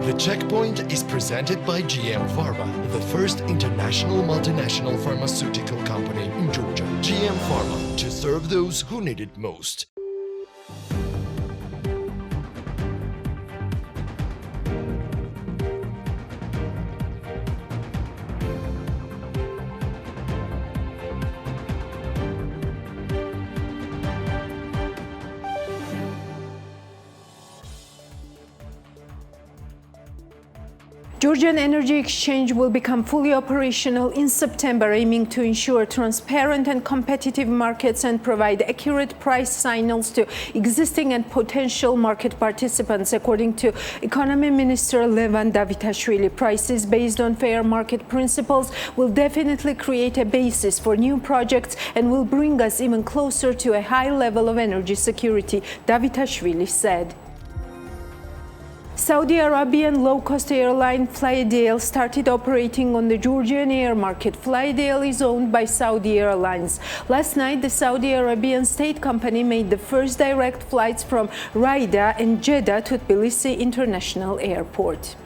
The Checkpoint is presented by GM Pharma, the first international multinational pharmaceutical company in Georgia. GM Pharma, to serve those who need it most. Georgian Energy Exchange will become fully operational in September, aiming to ensure transparent and competitive markets and provide accurate price signals to existing and potential market participants, according to Economy Minister Levan Davitashvili. Prices based on fair market principles will definitely create a basis for new projects and will bring us even closer to a high level of energy security, Davitashvili said. Saudi Arabian low-cost airline Flydale started operating on the Georgian air market. Flydale is owned by Saudi Airlines. Last night, the Saudi Arabian state company made the first direct flights from Riyadh and Jeddah to Tbilisi International Airport.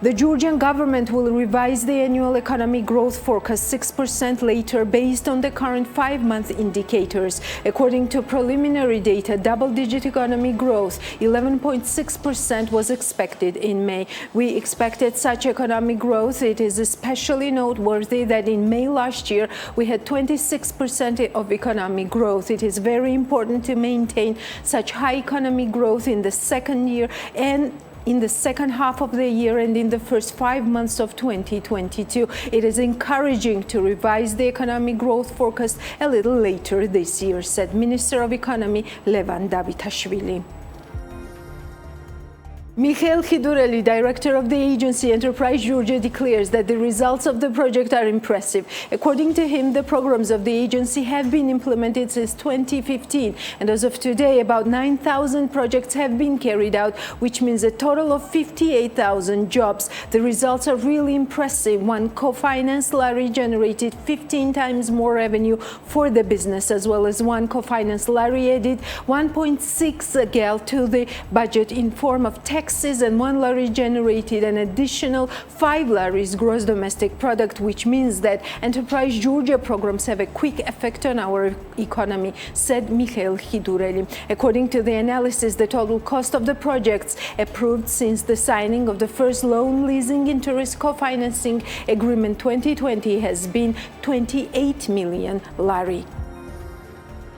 The Georgian government will revise the annual economic growth forecast 6% later based on the current 5-month indicators. According to preliminary data, double-digit economic growth, 11.6%, was expected in May. We expected such economic growth. It is especially noteworthy that in May last year, we had 26% of economic growth. It is very important to maintain such high economic growth in the second year and in the second half of the year and in the first 5 months of 2022. It is encouraging to revise the economic growth forecast a little later this year, said Minister of Economy Levan Davitashvili. Mikhail Khidureli, director of the agency Enterprise Georgia, declares that the results of the project are impressive. According to him, the programs of the agency have been implemented since 2015, and as of today, about 9,000 projects have been carried out, which means a total of 58,000 jobs. The results are really impressive. One co-finance lari generated 15 times more revenue for the business, as well as one co-finance lari added 1.6 gal to the budget in form of taxes, and one lari generated an additional 5 laris gross domestic product, which means that Enterprise Georgia programs have a quick effect on our economy, said Mikhail Khidureli. According to the analysis, the total cost of the projects approved since the signing of the first loan leasing interest co-financing agreement 2020 has been 28 million lari.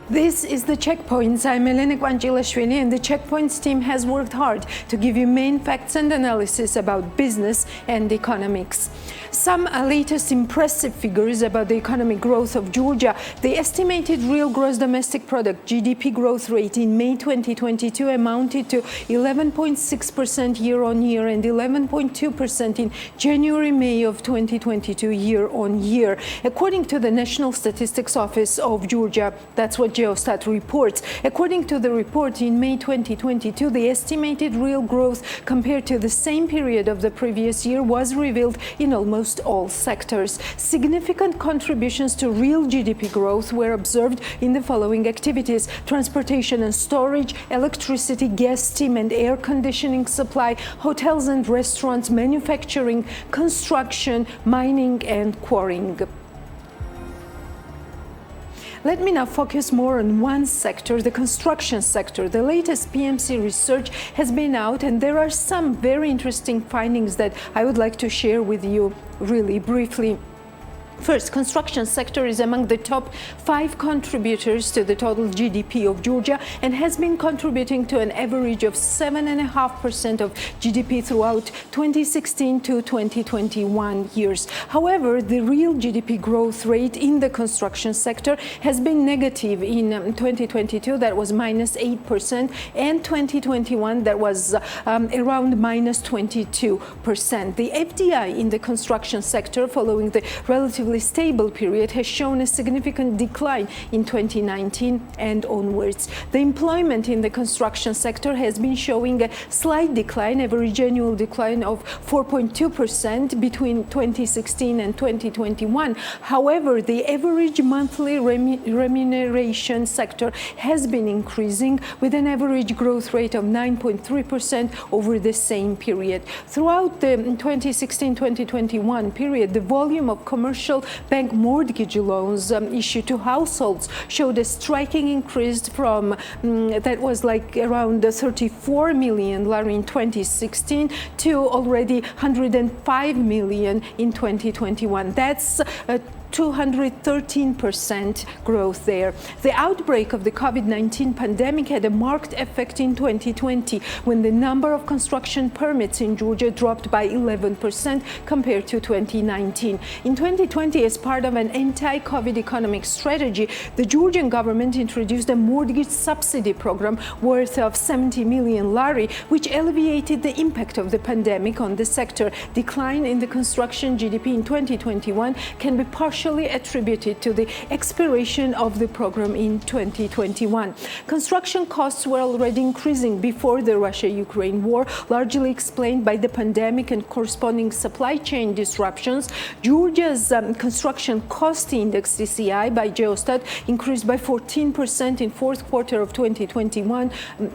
This is the Checkpoints. I'm Elena Kvanchilashvili, and the Checkpoints team has worked hard to give you main facts and analysis about business and economics. Some latest impressive figures about the economic growth of Georgia. The estimated real gross domestic product (GDP) growth rate in May 2022 amounted to 11.6% year-on-year and 11.2% in January-May of 2022 year-on-year. According to the National Statistics Office of Georgia, that's what Geostat reports. According to the report, in May 2022, the estimated real growth compared to the same period of the previous year was revealed in almost all sectors. Significant contributions to real GDP growth were observed in the following activities: transportation and storage, electricity, gas, steam and air conditioning supply, hotels and restaurants, manufacturing, construction, mining and quarrying. Let me now focus more on one sector, the construction sector. The latest PMC research has been out, and there are some very interesting findings that I would like to share with you really briefly. First, construction sector is among the top 5 contributors to the total GDP of Georgia and has been contributing to an average of 7.5% of GDP throughout 2016 to 2021 years. However, the real GDP growth rate in the construction sector has been negative in 2022, that was -8%, and 2021, that was around -22%. The FDI in the construction sector, following the relatively relatively stable period has shown a significant decline in 2019 and onwards. The employment in the construction sector has been showing a slight decline, average annual decline of 4.2% between 2016 and 2021. However, the average monthly remuneration sector has been increasing with an average growth rate of 9.3% over the same period. Throughout the 2016-2021 period, the volume of commercial bank mortgage loans issued to households showed a striking increase from that was like around 34 million lari in 2016 to already 105 million in 2021. That's 213% growth there. The outbreak of the COVID-19 pandemic had a marked effect in 2020 when the number of construction permits in Georgia dropped by 11% compared to 2019. In 2020, as part of an anti-COVID economic strategy, the Georgian government introduced a mortgage subsidy program worth of 70 million lari, which alleviated the impact of the pandemic on the sector. Decline in the construction GDP in 2021 can be partially attributed to the expiration of the program in 2021. Construction costs were already increasing before the Russia-Ukraine war, largely explained by the pandemic and corresponding supply chain disruptions. Georgia's construction cost index, CCI, by Geostat increased by 14% in fourth quarter of 2021,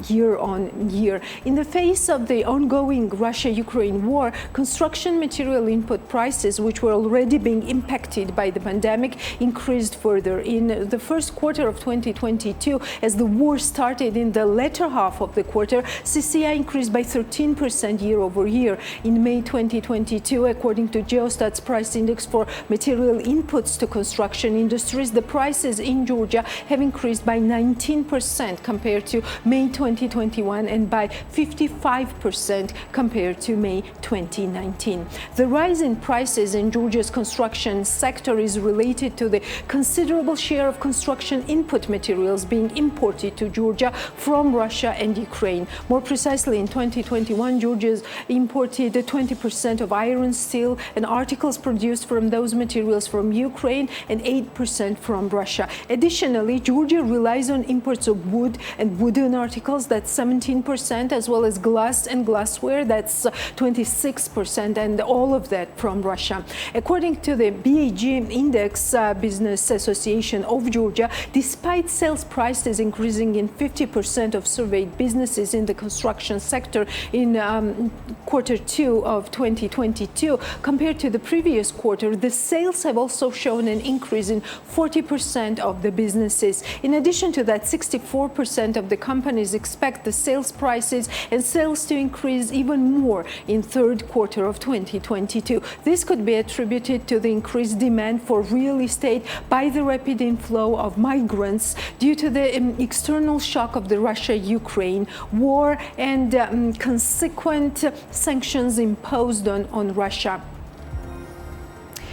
year on year. In the face of the ongoing Russia-Ukraine war, construction material input prices, which were already being impacted by the pandemic, increased further. In the first quarter of 2022, as the war started in the latter half of the quarter, CCI increased by 13% year over year. In May 2022, according to Geostat's price index for material inputs to construction industries, the prices in Georgia have increased by 19% compared to May 2021 and by 55% compared to May 2019. The rise in prices in Georgia's construction sector is related to the considerable share of construction input materials being imported to Georgia from Russia and Ukraine. More precisely, in 2021, Georgia imported 20% of iron, steel, and articles produced from those materials from Ukraine and 8% from Russia. Additionally, Georgia relies on imports of wood and wooden articles, that's 17%, as well as glass and glassware, that's 26%, and all of that from Russia. According to the BAG Index Business Association of Georgia, despite sales prices increasing in 50% of surveyed businesses in the construction sector in quarter 2 of 2022, compared to the previous quarter, the sales have also shown an increase in 40% of the businesses. In addition to that, 64% of the companies expect the sales prices and sales to increase even more in third quarter of 2022. This could be attributed to the increased demand for real estate by the rapid inflow of migrants due to the external shock of the Russia-Ukraine war and consequent sanctions imposed on Russia.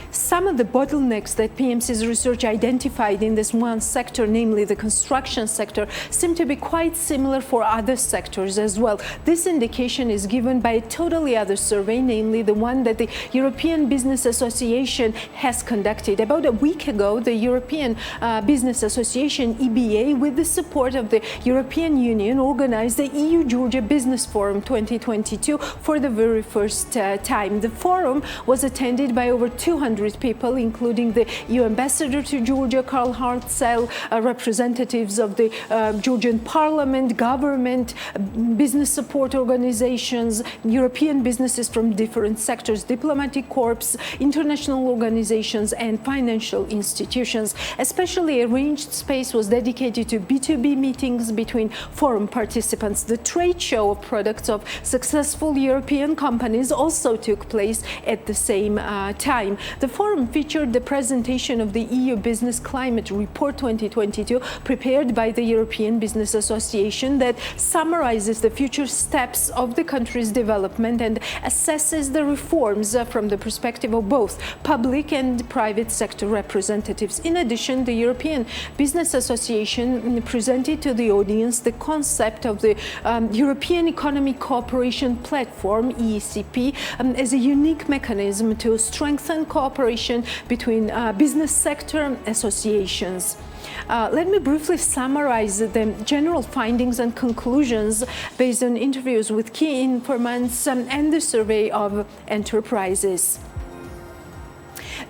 Some of the bottlenecks that PMC's research identified in this one sector, namely the construction sector, seem to be quite similar for other sectors as well. This indication is given by a totally other survey, namely the one that the European Business Association has conducted. About a week ago, the European Business Association, EBA, with the support of the European Union, organized the EU-Georgia Business Forum 2022 for the very first time. The forum was attended by over 200 people, including the EU ambassador to Georgia, Karl Hartzell, representatives of the Georgian parliament, government, business support organizations, European businesses from different sectors, diplomatic corps, international organizations, and financial institutions. A specially arranged space was dedicated to B2B meetings between forum participants. The trade show of products of successful European companies also took place at the same time. The forum featured the presentation of the EU Business Climate Report 2022, prepared by the European Business Association, that summarizes the future steps of the country's development and assesses the reforms from the perspective of both public and private sector representatives. In addition, the European Business Association presented to the audience the concept of the European Economic Cooperation Platform, EECP, as a unique mechanism to strengthen cooperation cooperation between business sector associations. Let me briefly summarize the general findings and conclusions based on interviews with key informants and the survey of enterprises.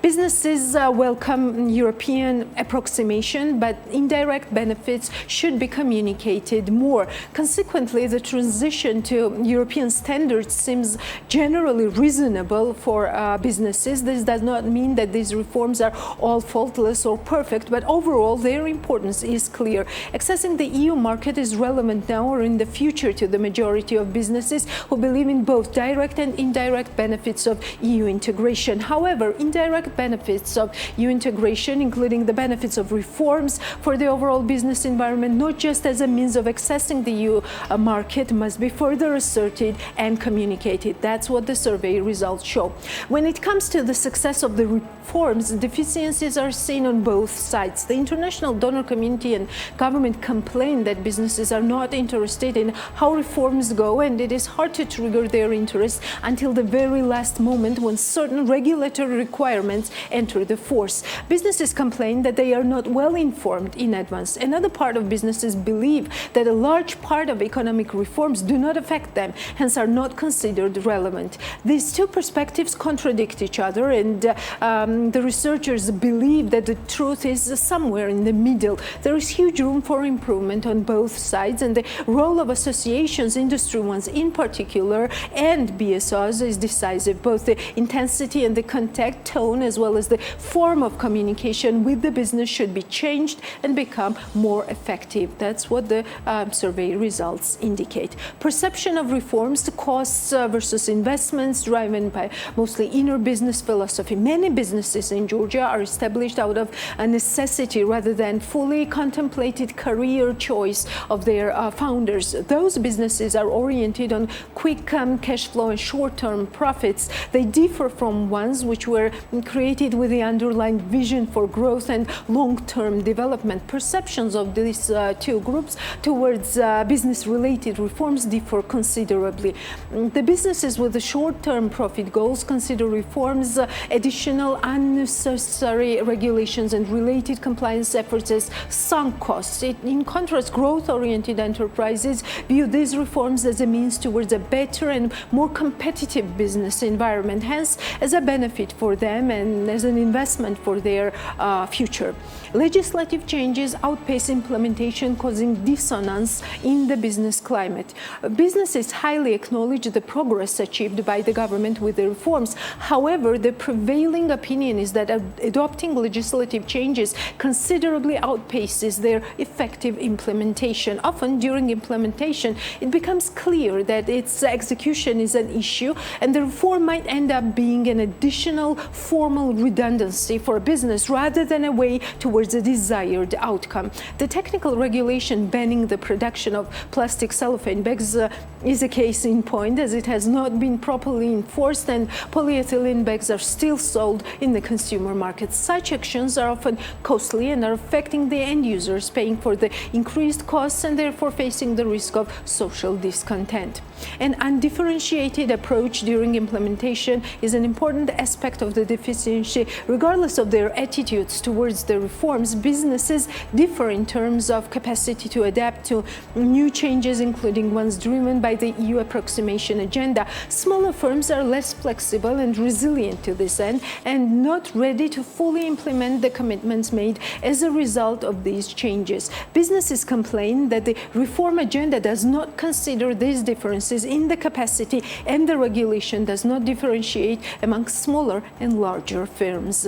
Businesses welcome European approximation, but indirect benefits should be communicated more. Consequently, the transition to European standards seems generally reasonable for businesses. This does not mean that these reforms are all faultless or perfect, but overall their importance is clear. Accessing the EU market is relevant now or in the future to the majority of businesses who believe in both direct and indirect benefits of EU integration. However, indirect benefits of EU integration, including the benefits of reforms for the overall business environment, not just as a means of accessing the EU market, must be further asserted and communicated. That's what the survey results show. When it comes to the success of the reforms, deficiencies are seen on both sides. The international donor community and government complain that businesses are not interested in how reforms go, and it is hard to trigger their interest until the very last moment when certain regulatory requirements enter the force. Businesses complain that they are not well informed in advance. Another part of businesses believe that a large part of economic reforms do not affect them, hence are not considered relevant. These two perspectives contradict each other, and the researchers believe that the truth is somewhere in the middle. There is huge room for improvement on both sides, and the role of associations, industry ones in particular, and BSOs is decisive. Both the intensity and the contact tone, as well as the form of communication with the business, should be changed and become more effective. That's what the survey results indicate. Perception of reforms, the costs versus investments, driven by mostly inner business philosophy. Many businesses in Georgia are established out of a necessity rather than fully contemplated career choice of their founders. Those businesses are oriented on quick cash flow and short-term profits. They differ from ones which were created with the underlying vision for growth and long-term development. Perceptions of these two groups towards business-related reforms differ considerably. The businesses with the short-term profit goals consider reforms, additional unnecessary regulations and related compliance efforts as sunk costs. In contrast, growth-oriented enterprises view these reforms as a means towards a better and more competitive business environment, hence as a benefit for them and as an investment for their future. Legislative changes outpace implementation, causing dissonance in the business climate. Businesses highly acknowledge the progress achieved by the government with the reforms. However, the prevailing opinion is that adopting legislative changes considerably outpaces their effective implementation. Often during implementation, it becomes clear that its execution is an issue, and the reform might end up being an additional formal redundancy for a business rather than a way towards a desired outcome. The technical regulation banning the production of plastic cellophane bags is a case in point, as it has not been properly enforced and polyethylene bags are still sold in the consumer market. Such actions are often costly and are affecting the end users, paying for the increased costs and therefore facing the risk of social discontent. An undifferentiated approach during implementation is an important aspect of the deficiency. Regardless of their attitudes towards the reforms, businesses differ in terms of capacity to adapt to new changes, including ones driven by the EU approximation agenda. Smaller firms are less flexible and resilient to this end and not ready to fully implement the commitments made as a result of these changes. Businesses complain that the reform agenda does not consider these differences in the capacity, and the regulation does not differentiate among smaller and larger firms.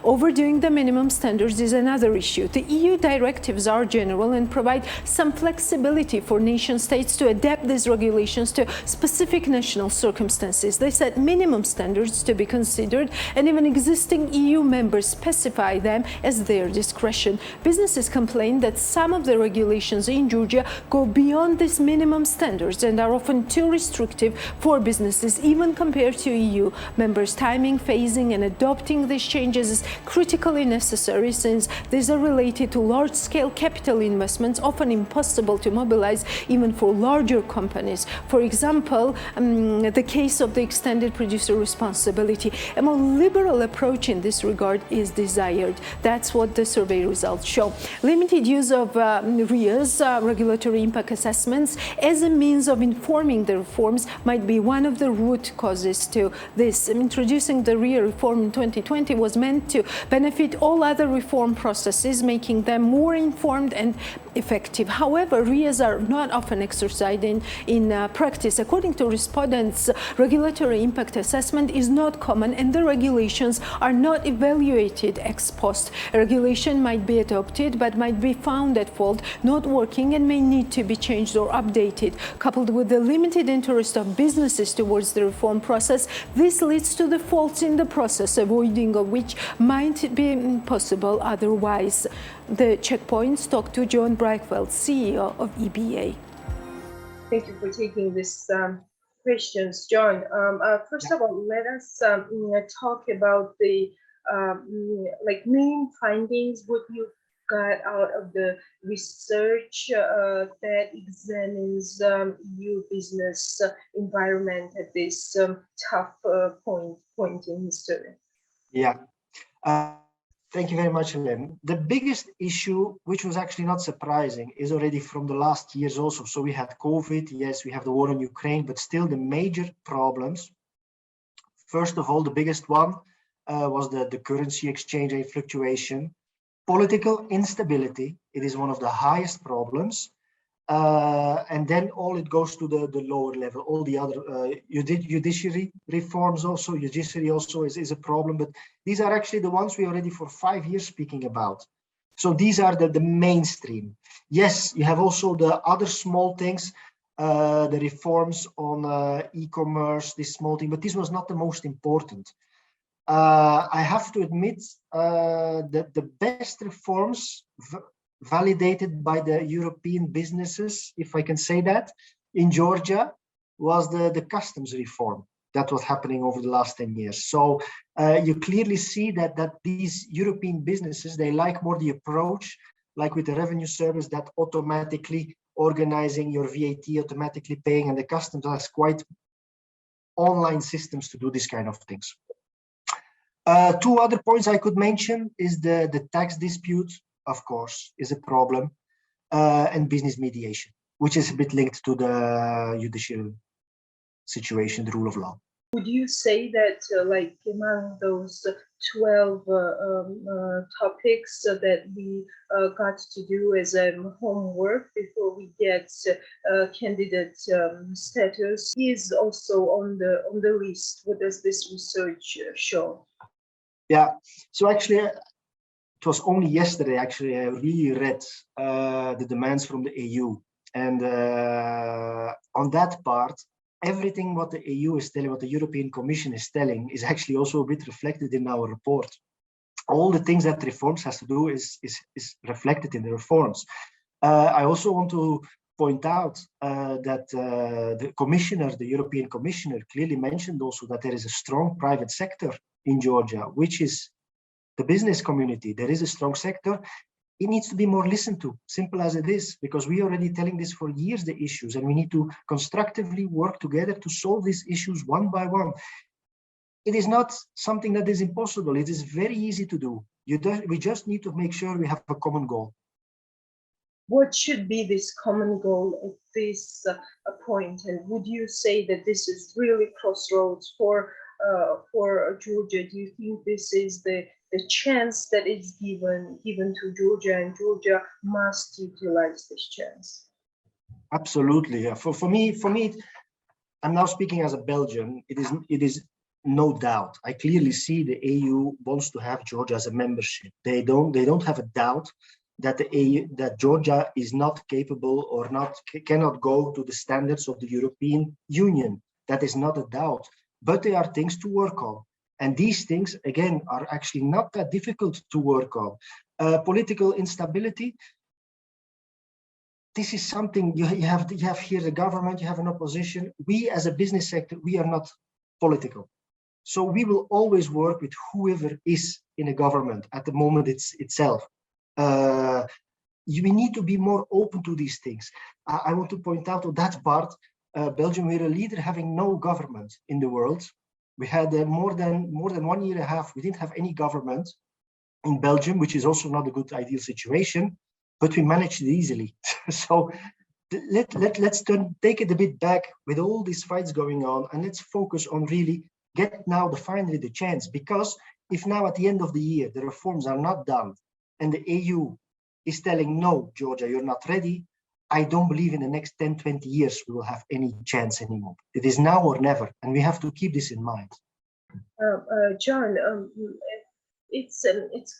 Overdoing the minimum standards is another issue. The EU directives are general and provide some flexibility for nation states to adapt these regulations to specific national circumstances. They set minimum standards to be considered, and even existing EU members specify them as their discretion. Businesses complain that some of the regulations in Georgia go beyond these minimum standards and are often too restrictive for businesses, even compared to EU members. Timing, phasing, and adopting these changes is critically necessary since these are related to large-scale capital investments, often impossible to mobilize even for larger companies. For example, the case of the extended producer responsibility. A more liberal approach in this regard is desired. That's what the survey results show. Limited use of RIAs, regulatory impact assessments, as a means of informing the reforms might be one of the root causes to this. Introducing the RIA reform in 2020 was meant to benefit all other reform processes, making them more informed and effective. However, RIAs are not often exercised in practice. According to respondents, regulatory impact assessment is not common and the regulations are not evaluated ex post. A regulation might be adopted but might be found at fault, not working, and may need to be changed or updated. Coupled with the limited interest of businesses towards the reform process, this leads to the faults in the process, avoiding of which might be possible otherwise. The Checkpoints talked to John Braichfeld, CEO of EBA. Thank you for taking this questions, John. First of all, let us talk about the main findings. What you got out of the research that examines EU business environment at this tough point in history. Yeah. Thank you very much, Hélène. The biggest issue, which was actually not surprising, is already from the last years also. So we had COVID, yes, we have the war in Ukraine, but still the major problems. First of all, the biggest one was the currency exchange rate fluctuation. Political instability, it is one of the highest problems. And then all it goes to the lower level, all the other judiciary reforms also. Judiciary also is a problem, but these are actually the ones we already for 5 years speaking about. So these are the mainstream. Yes, you have also the other small things, the reforms on e-commerce, this small thing, but this was not the most important. I have to admit that the best reforms validated by the European businesses, if I can say that, in Georgia was the customs reform that was happening over the last 10 years. So you clearly see that these European businesses, they like more the approach, like with the revenue service, that automatically organizing your VAT, automatically paying, and the customs has quite online systems to do this kind of things. Two other points I could mention is the tax dispute, of course, is a problem, and business mediation, which is a bit linked to the judicial situation, the rule of law. Would you say that among those 12 topics that we got to do as homework before we get candidate status is also on the list? What does this research show? Yeah, so actually, it was only yesterday, actually, I really read the demands from the EU. And on that part, everything what the EU is telling, what the European Commission is telling, is actually also a bit reflected in our report. All the things that reforms has to do is reflected in the reforms. I also want to point out that the commissioner, the European Commissioner, clearly mentioned also that there is a strong private sector in Georgia, which is the business community. There is a strong sector. It needs to be more listened to, simple as it is, because we are already telling this for years, the issues, and we need to constructively work together to solve these issues one by one. It is not something that is impossible. It is very easy to do. We just need to make sure we have a common goal. What should be this common goal at this point? And would you say that this is really crossroads for Georgia? Do you think this is the chance that is given to Georgia, and Georgia must utilize this chance? Absolutely. Yeah. For me, I'm now speaking as a Belgian. It is no doubt. I clearly see the EU wants to have Georgia as a membership. They don't have a doubt that that Georgia is not capable or cannot go to the standards of the European Union. That is not a doubt. But there are things to work on. And these things, again, are actually not that difficult to work on. Political instability, this is something you have here the government, you have an opposition. We as a business sector, we are not political. So we will always work with whoever is in a government at the moment itself. We need to be more open to these things. I want to point out on that part, Belgium, we're a leader having no government in the world. We had more than 1 year and a half, we didn't have any government in Belgium, which is also not a good ideal situation, but we managed it easily. So let's take it a bit back with all these fights going on, and let's focus on really get now finally the chance, because if now at the end of the year, the reforms are not done and the EU is telling, no, Georgia, you're not ready, I don't believe in the next 10, 20 years we will have any chance anymore. It is now or never, and we have to keep this in mind. John, it's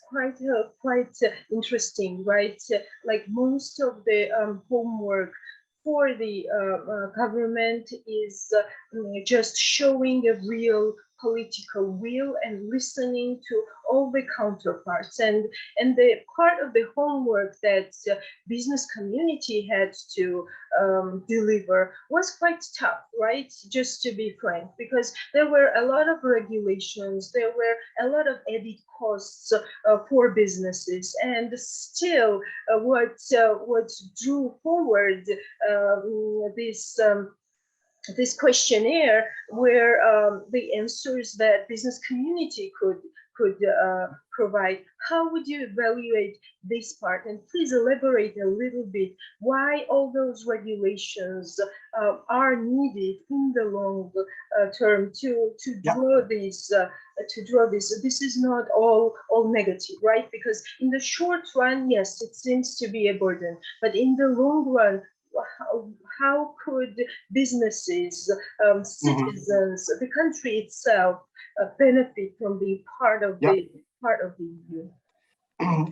quite interesting, right? Like most of the homework for the government is just showing a real political will and listening to all the counterparts, and the part of the homework that business community had to deliver was quite tough, right? Just to be frank, because there were a lot of regulations, there were a lot of added costs for businesses, and still what drew forward this questionnaire were the answers that business community could provide. How would you evaluate this part? And please elaborate a little bit why all those regulations are needed in the long term to draw this. This is not all negative, right? Because in the short run, yes, it seems to be a burden, but in the long run, how could businesses, citizens, the country itself benefit from being part of the EU?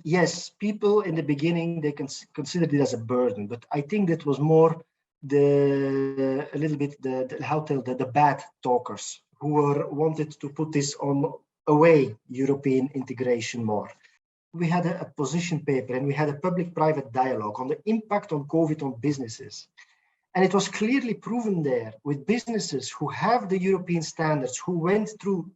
Yes, people in the beginning, they considered it as a burden, but I think that was more the bad talkers who wanted to put this away European integration more. We had a position paper and we had a public-private dialogue on the impact on COVID on businesses. And it was clearly proven there with businesses who have the European standards, who went through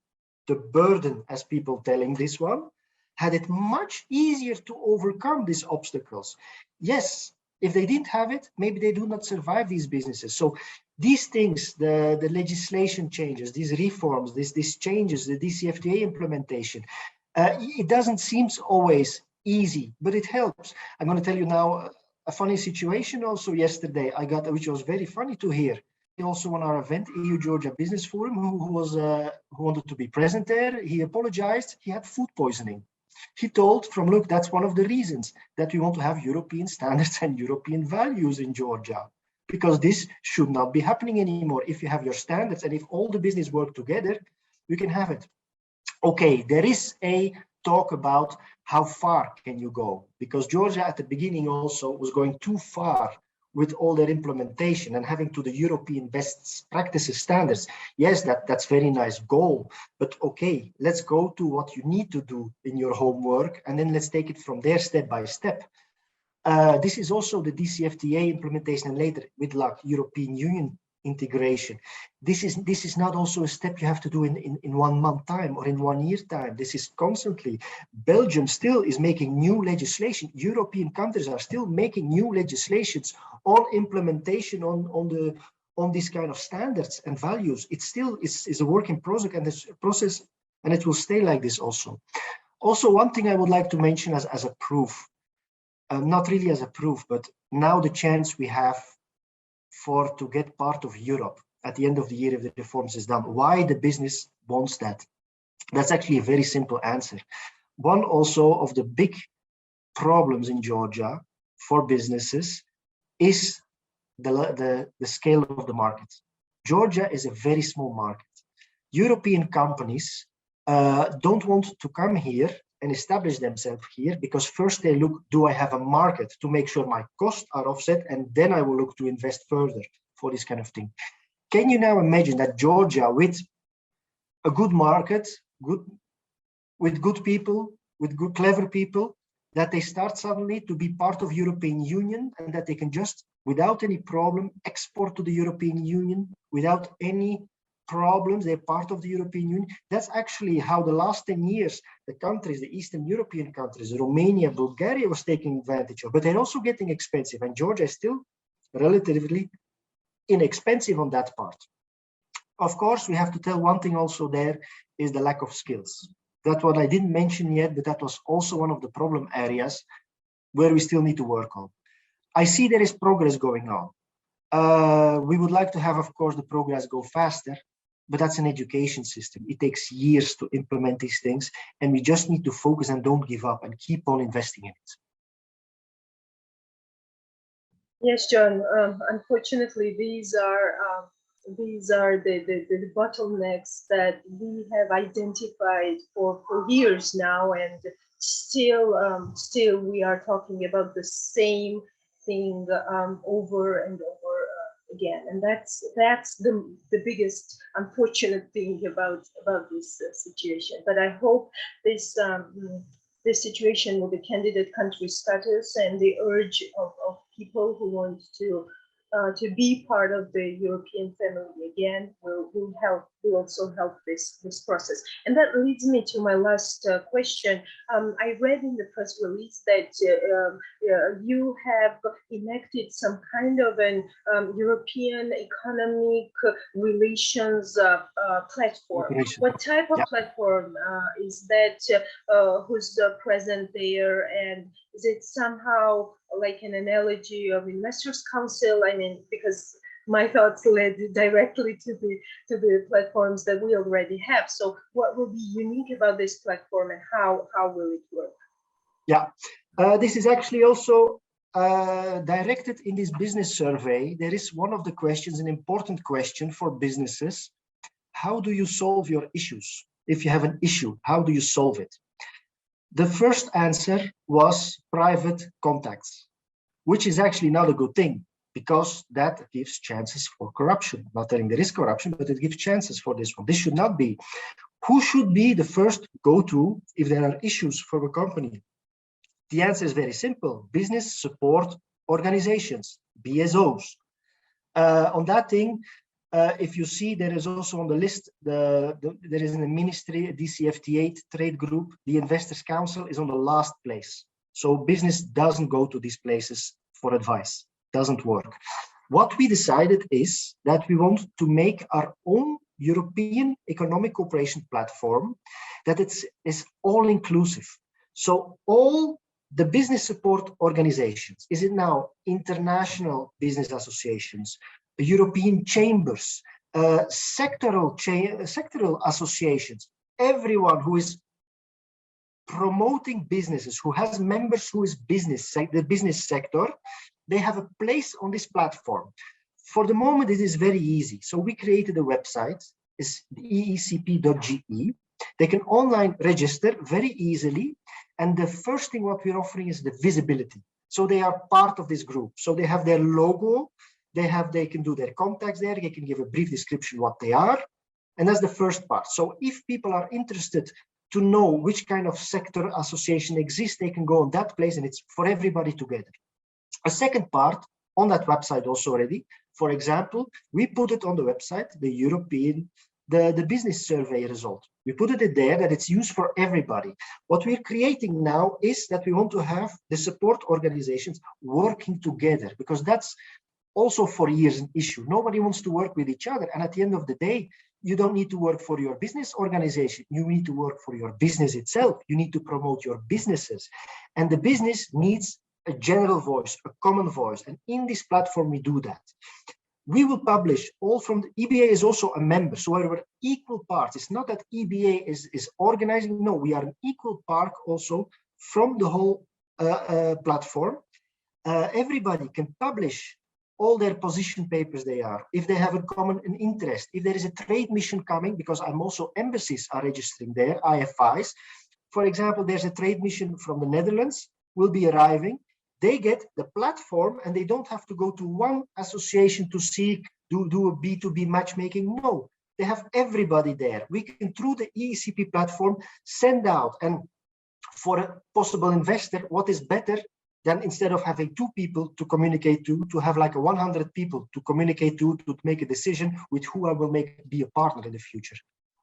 the burden, as people telling this one, had it much easier to overcome these obstacles. Yes, if they didn't have it, maybe they do not survive these businesses. So these things, the legislation changes, these reforms, these changes, the DCFTA implementation, it doesn't seem always easy, but it helps. I'm going to tell you now a funny situation also yesterday I got, which was very funny to hear. Also on our event, EU Georgia Business Forum, who wanted to be present there, he apologized. He had food poisoning. He told look, that's one of the reasons that we want to have European standards and European values in Georgia, because this should not be happening anymore. If you have your standards and if all the business work together, you can have it. Okay, there is a talk about how far can you go, because Georgia at the beginning also was going too far with all their implementation and having to the European best practices standards. Yes, that's very nice goal, but okay, let's go to what you need to do in your homework, and then let's take it from there step by step. This is also the DCFTA implementation, and later with like European Union integration. This is not also a step you have to do in 1 month time or in 1 year time. This is constantly. Belgium still is making new legislation. European countries are still making new legislations on implementation on these kind of standards and values. It still is a work in process, and it will stay like this also. Also, one thing I would like to mention as a proof, not really as a proof, but now the chance we have to get part of Europe at the end of the year if the reforms is done. Why the business wants that? That's actually a very simple answer. One also of the big problems in Georgia for businesses is the scale of the market. Georgia is a very small market. European companies don't want to come here and establish themselves here, because first they look, do I have a market to make sure my costs are offset, and then I will look to invest further for this kind of thing. Can you now imagine that Georgia, with a good market, with good people, with good clever people, that they start suddenly to be part of European Union, and that they can just, without any problem, export to the European Union without any problems. They're part of the European Union. That's actually how the last 10 years, the countries, the Eastern European countries, Romania, Bulgaria was taking advantage of, but they're also getting expensive. And Georgia is still relatively inexpensive on that part. Of course, we have to tell one thing also there is the lack of skills. That's what I didn't mention yet, but that was also one of the problem areas where we still need to work on. I see there is progress going on. We would like to have, of course, the progress go faster, but that's an education system. It takes years to implement these things, and we just need to focus and don't give up and keep on investing in it. Yes, John. Unfortunately, these are the bottlenecks that we have identified for years now, and still we are talking about the same thing over and over again, and that's the biggest unfortunate thing about this situation. But I hope this situation with the candidate country status and the urge of people who want to be part of the European family again will also help this process. And that leads me to my last question. I read in the press release that you have enacted some kind of an European economic relations platform. What type of platform is that? Who's present there, and is it somehow like an analogy of Investors' Council? I mean, because my thoughts led directly to the platforms that we already have. So what will be unique about this platform, and how will it work? Yeah, this is actually also directed in this business survey. There is one of the questions, an important question for businesses. How do you solve your issues? If you have an issue, how do you solve it? The first answer was private contacts, which is actually not a good thing, because that gives chances for corruption. Not telling there is corruption, but it gives chances for this one. This should not be. Who should be the first go-to if there are issues for a company? The answer is very simple: business support organizations, BSOs. On that thing, if you see, there is also on the list, there is in the ministry, DCFTA trade group, the Investors' Council is on the last place. So business doesn't go to these places for advice, doesn't work. What we decided is that we want to make our own European economic cooperation platform, that is all inclusive. So all the business support organizations, is it now international business associations, European chambers, sectoral associations, everyone who is promoting businesses, who has members who is the business sector, they have a place on this platform. For the moment, it is very easy. So we created a website, is eecp.ge. They can online register very easily. And the first thing what we're offering is the visibility. So they are part of this group. So they have their logo, they can do their contacts there, they can give a brief description what they are. And that's the first part. So if people are interested to know which kind of sector association exists, they can go on that place, and it's for everybody together. A second part on that website also already, for example, we put it on the website, the business survey result. We put it there that it's used for everybody. What we're creating now is that we want to have the support organizations working together, because that's also for years an issue. Nobody wants to work with each other. And at the end of the day, you don't need to work for your business organization. You need to work for your business itself. You need to promote your businesses. And the business needs a general voice, a common voice. And in this platform, we do that. We will publish all from the EBA is also a member. So we're equal parts. It's not that EBA is organizing. No, we are an equal part also from the whole platform. Everybody can publish all their position papers they are, if they have a common interest, if there is a trade mission coming, because I'm also embassies are registering there, IFIs. For example, there's a trade mission from the Netherlands, will be arriving. They get the platform and they don't have to go to one association to seek, do a B2B matchmaking. No, they have everybody there. We can, through the EECP platform, send out, and for a possible investor, what is better then instead of having 2 people to communicate to have like 100 people to communicate to make a decision with who I will make be a partner in the future.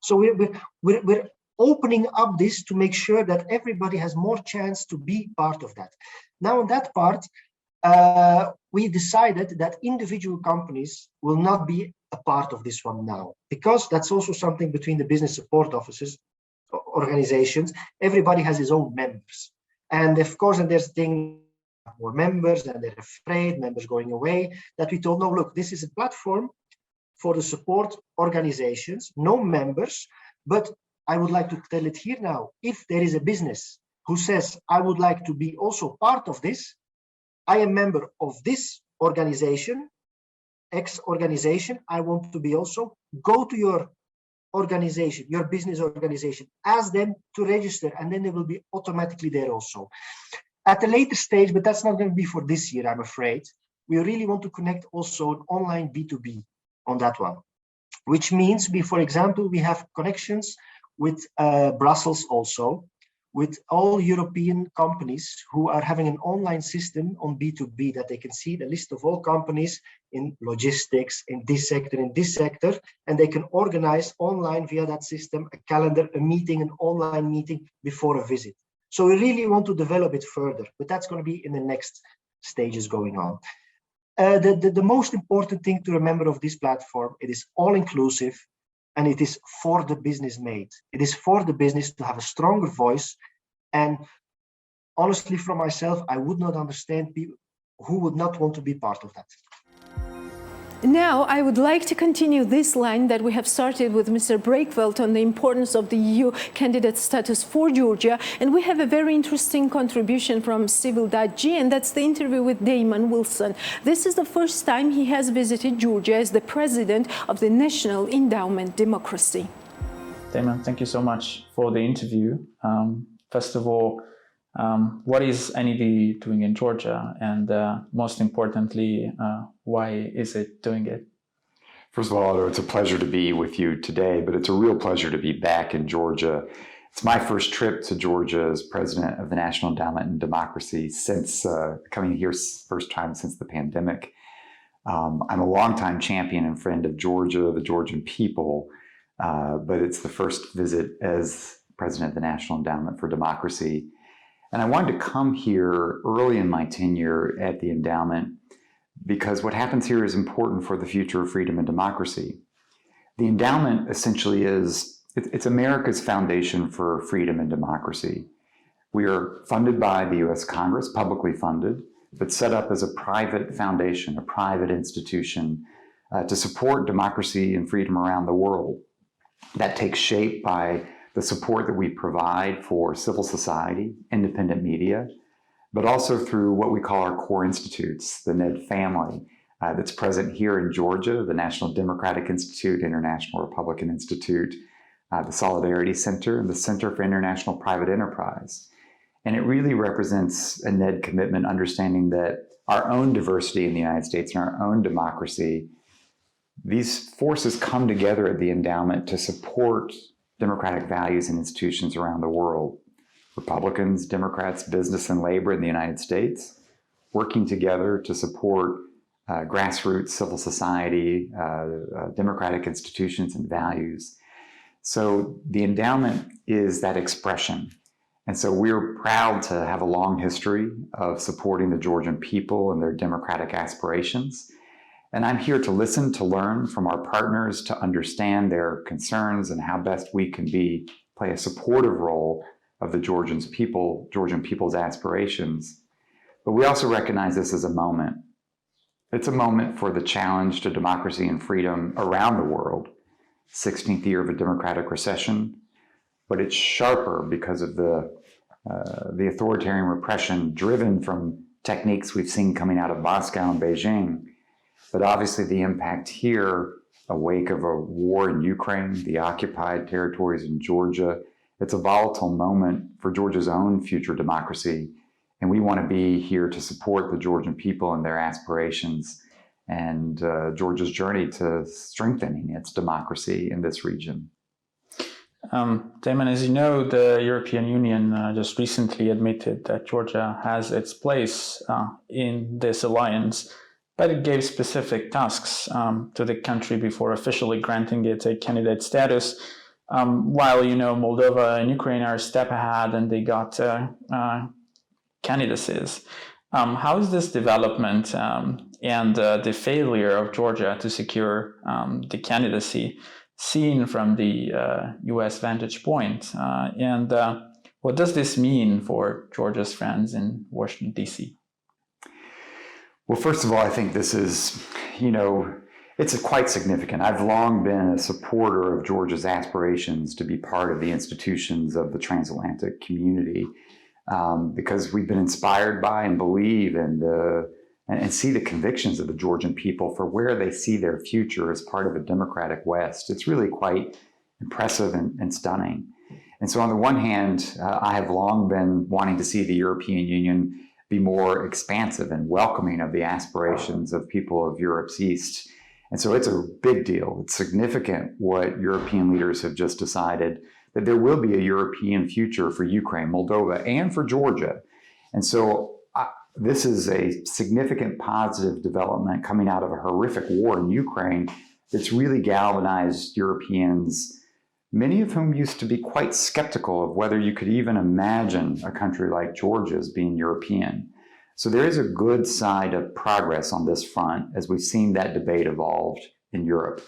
So we're opening up this to make sure that everybody has more chance to be part of that. Now, on that part, we decided that individual companies will not be a part of this one now, because that's also something between the business support offices, organizations. Everybody has his own members. And of course, and there's things, more members, and they're afraid, members going away, that we told, no, look, this is a platform for the support organizations, no members, but I would like to tell it here now, if there is a business who says, I would like to be also part of this, I am member of this organization, X organization, I want to be also, go to your organization, your business organization, ask them to register, and then they will be automatically there also. At a later stage, but that's not going to be for this year, I'm afraid, we really want to connect also an online B2B on that one, which means we, for example, we have connections with Brussels also, with all European companies who are having an online system on B2B, that they can see the list of all companies in logistics, in this sector, and they can organize online via that system a calendar, a meeting, an online meeting before a visit. So we really want to develop it further, but that's going to be in the next stages going on. The most important thing to remember of this platform, it is all inclusive, and it is for the business made. It is for the business to have a stronger voice. And honestly, for myself, I would not understand people who would not want to be part of that. Now, I would like to continue this line that we have started with Mr. Breekveld on the importance of the EU candidate status for Georgia. And we have a very interesting contribution from Civil.g, and that's the interview with Damon Wilson. This is the first time he has visited Georgia as the president of the National Endowment Democracy. Damon, thank you so much for the interview. First of all, what is NED doing in Georgia? And most importantly, why is it doing it? First of all, Otto, it's a pleasure to be with you today, but it's a real pleasure to be back in Georgia. It's my first trip to Georgia as president of the National Endowment and Democracy since coming here first time since the pandemic. I'm a longtime champion and friend of Georgia, the Georgian people, but it's the first visit as president of the National Endowment for Democracy. And I wanted to come here early in my tenure at the endowment because what happens here is important for the future of freedom and democracy. The endowment essentially it's America's foundation for freedom and democracy. We are funded by the US Congress, publicly funded, but set up as a private foundation, a private institution to support democracy and freedom around the world. That takes shape by the support that we provide for civil society, independent media, but also through what we call our core institutes, the NED family that's present here in Georgia, the National Democratic Institute, International Republican Institute, the Solidarity Center, and the Center for International Private Enterprise. And it really represents a NED commitment, understanding that our own diversity in the United States and our own democracy, these forces come together at the endowment to support democratic values and institutions around the world. Republicans, Democrats, business and labor in the United States, working together to support grassroots civil society, democratic institutions and values. So the endowment is that expression. And so we're proud to have a long history of supporting the Georgian people and their democratic aspirations. And I'm here to listen, to learn from our partners, to understand their concerns and how best we can play a supportive role of the Georgian people's aspirations. But we also recognize this as a moment. It's a moment for the challenge to democracy and freedom around the world. 16th year of a democratic recession, but it's sharper because of the authoritarian repression driven from techniques we've seen coming out of Moscow and Beijing. But obviously the impact here, a wake of a war in Ukraine, the occupied territories in Georgia, it's a volatile moment for Georgia's own future democracy. And we want to be here to support the Georgian people and their aspirations and Georgia's journey to strengthening its democracy in this region. Damon, as you know, the European Union just recently admitted that Georgia has its place in this alliance, but it gave specific tasks to the country before officially granting it a candidate status. While, Moldova and Ukraine are a step ahead and they got candidacies. How is this development and the failure of Georgia to secure the candidacy seen from the U.S. vantage point? And what does this mean for Georgia's friends in Washington, D.C.? Well, first of all, I think this is, it's quite significant. I've long been a supporter of Georgia's aspirations to be part of the institutions of the transatlantic community because we've been inspired by and believe in and see the convictions of the Georgian people for where they see their future as part of a democratic West. It's really quite impressive and stunning. And so on the one hand, I have long been wanting to see the European Union be more expansive and welcoming of the aspirations of people of Europe's East. And so it's a big deal. It's significant what European leaders have just decided, that there will be a European future for Ukraine, Moldova, and for Georgia. And so this is a significant positive development coming out of a horrific war in Ukraine that's really galvanized Europeans, many of whom used to be quite skeptical of whether you could even imagine a country like Georgia as being European. So there is a good side of progress on this front as we've seen that debate evolved in Europe.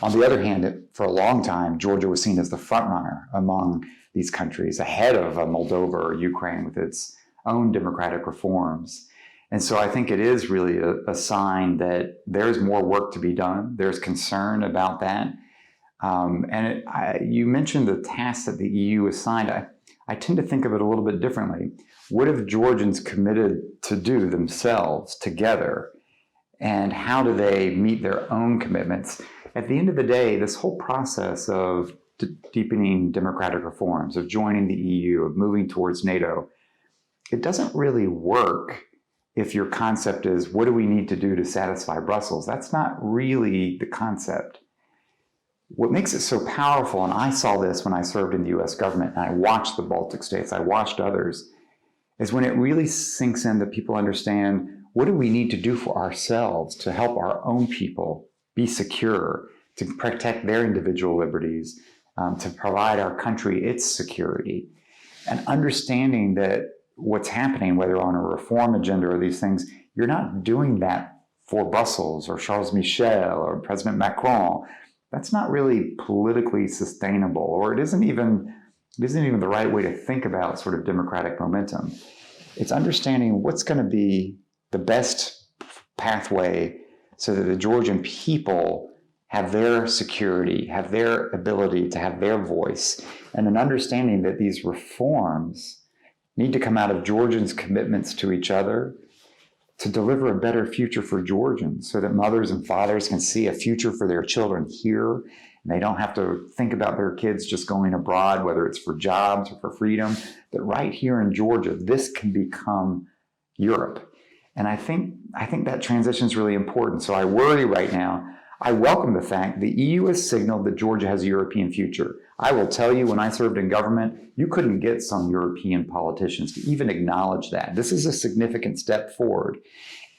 On the other hand, for a long time, Georgia was seen as the front runner among these countries, ahead of Moldova or Ukraine with its own democratic reforms. And so I think it is really a sign that there's more work to be done. There's concern about that. You mentioned the task that the EU assigned. I tend to think of it a little bit differently. What have Georgians committed to do themselves together? And how do they meet their own commitments? At the end of the day, this whole process of deepening democratic reforms, of joining the EU, of moving towards NATO, it doesn't really work if your concept is, what do we need to do to satisfy Brussels? That's not really the concept. What makes it so powerful, and I saw this when I served in the US government, and I watched the Baltic states, I watched others, is when it really sinks in that people understand, what do we need to do for ourselves to help our own people be secure, to protect their individual liberties, to provide our country its security, and understanding that what's happening, whether on a reform agenda or these things, you're not doing that for Brussels or Charles Michel or President Macron. That's not really politically sustainable, or it isn't even the right way to think about sort of democratic momentum. It's understanding what's going to be the best pathway so that the Georgian people have their security, have their ability to have their voice, and an understanding that these reforms need to come out of Georgians' commitments to each other to deliver a better future for Georgians so that mothers and fathers can see a future for their children here. And they don't have to think about their kids just going abroad, whether it's for jobs or for freedom, that right here in Georgia, this can become Europe. And I think that transition is really important. So I worry right now. I welcome the fact the EU has signaled that Georgia has a European future. I will tell you, when I served in government, you couldn't get some European politicians to even acknowledge that. This is a significant step forward.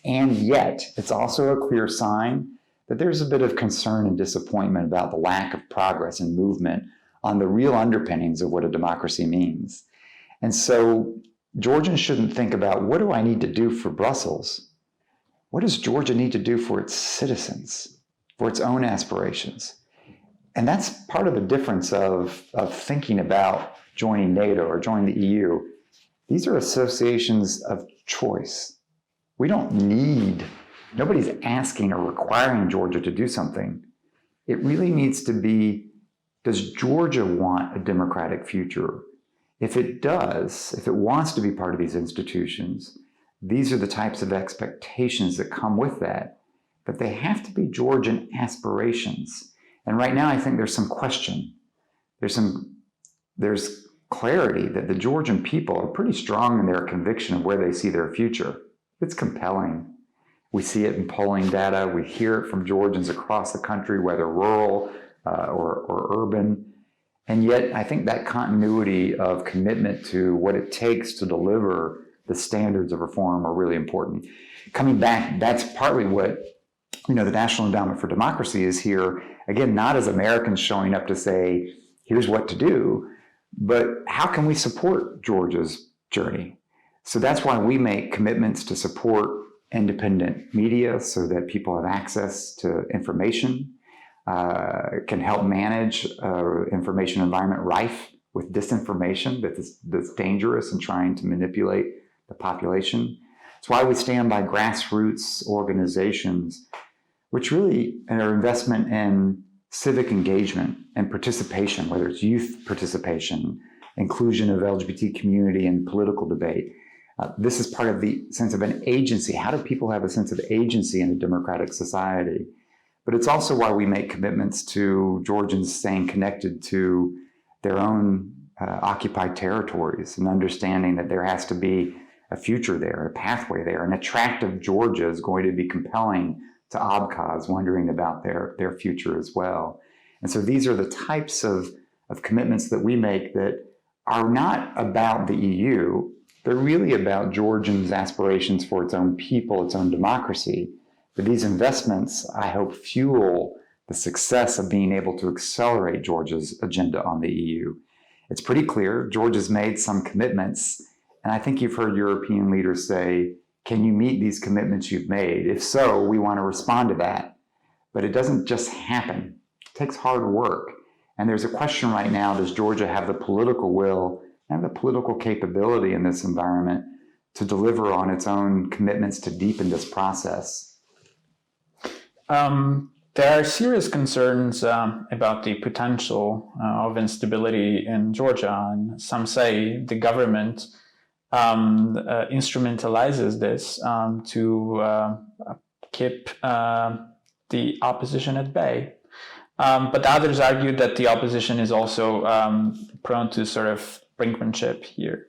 And yet, it's also a clear sign that there's a bit of concern and disappointment about the lack of progress and movement on the real underpinnings of what a democracy means. And so Georgians shouldn't think about, what do I need to do for Brussels? What does Georgia need to do for its citizens, for its own aspirations? And that's part of the difference of thinking about joining NATO or joining the EU. These are associations of choice. We don't need, nobody's asking or requiring Georgia to do something. It really needs to be, does Georgia want a democratic future? If it does, if it wants to be part of these institutions, these are the types of expectations that come with that. But they have to be Georgian aspirations. And right now, I think there's some question. There's clarity that the Georgian people are pretty strong in their conviction of where they see their future. It's compelling. We see it in polling data. We hear it from Georgians across the country, whether rural or urban. And yet, I think that continuity of commitment to what it takes to deliver the standards of reform are really important. Coming back, that's partly what, the National Endowment for Democracy is here, again, not as Americans showing up to say, here's what to do, but how can we support Georgia's journey? So that's why we make commitments to support independent media so that people have access to information, can help manage information environment rife with disinformation that's dangerous and trying to manipulate the population. That's why we stand by grassroots organizations, which really are investment in civic engagement and participation, whether it's youth participation, inclusion of LGBT community in political debate. This is part of the sense of an agency. How do people have a sense of agency in a democratic society? But it's also why we make commitments to Georgians staying connected to their own occupied territories and understanding that there has to be a future there, a pathway there. An attractive Georgia is going to be compelling to Abkhaz wondering about their future as well. And so these are the types of commitments that we make that are not about the EU. They're really about Georgians' aspirations for its own people, its own democracy. But these investments, I hope, fuel the success of being able to accelerate Georgia's agenda on the EU. It's pretty clear Georgia's made some commitments, and I think you've heard European leaders say, can you meet these commitments you've made? If so, we want to respond to that. But it doesn't just happen. It takes hard work. And there's a question right now, does Georgia have the political will and the political capability in this environment to deliver on its own commitments to deepen this process? There are serious concerns about the potential of instability in Georgia, and some say the government instrumentalizes this to keep the opposition at bay. But others argue that the opposition is also prone to sort of brinkmanship here.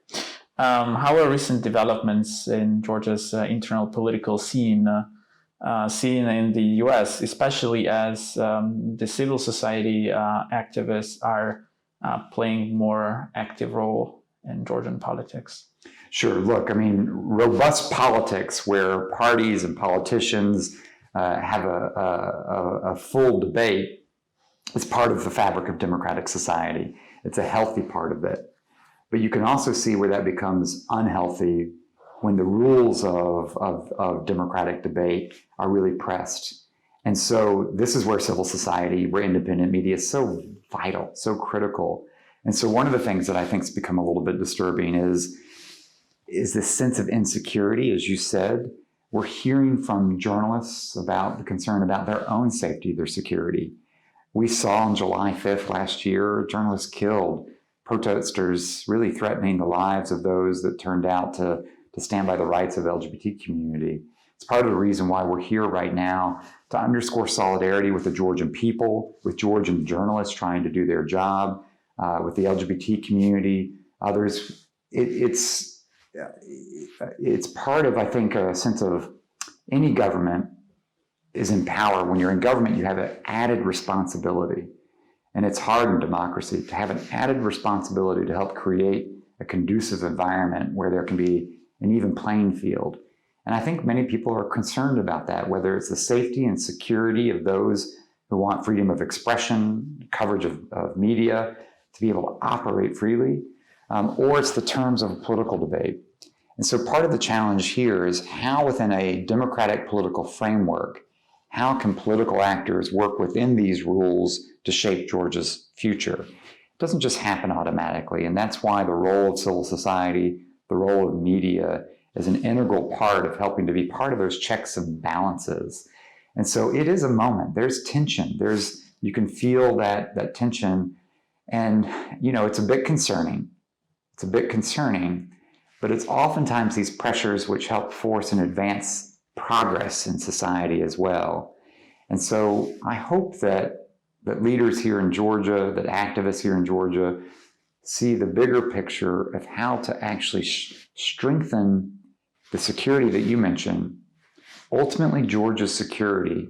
How are recent developments in Georgia's internal political scene seen in the US, especially as the civil society activists are playing more active role in Georgian politics? Sure. Look, I mean, robust politics where parties and politicians have a full debate is part of the fabric of democratic society. It's a healthy part of it. But you can also see where that becomes unhealthy when the rules of democratic debate are really pressed. And so this is where civil society, where independent media is so vital, so critical. And so one of the things that I think has become a little bit disturbing is this sense of insecurity, as you said. We're hearing from journalists about the concern about their own safety, their security. We saw on July 5th last year, journalists killed, protesters really threatening the lives of those that turned out to stand by the rights of the LGBT community. It's part of the reason why we're here right now, to underscore solidarity with the Georgian people, with Georgian journalists trying to do their job, with the LGBT community, others. It's part of, I think, a sense of any government is in power. When you're in government, you have an added responsibility. And it's hard in democracy to have an added responsibility to help create a conducive environment where there can be an even playing field. And I think many people are concerned about that, whether it's the safety and security of those who want freedom of expression, coverage of media, to be able to operate freely, or it's the terms of a political debate. And so part of the challenge here is how within a democratic political framework, how can political actors work within these rules to shape Georgia's future? It doesn't just happen automatically. And that's why the role of civil society, the role of media is an integral part of helping to be part of those checks and balances. And so it is a moment. There's tension. You can feel that tension. And, it's a bit concerning. It's a bit concerning, but it's oftentimes these pressures which help force and advance progress in society as well. And so I hope that leaders here in Georgia, that activists here in Georgia, see the bigger picture of how to actually strengthen the security that you mentioned. Ultimately, Georgia's security,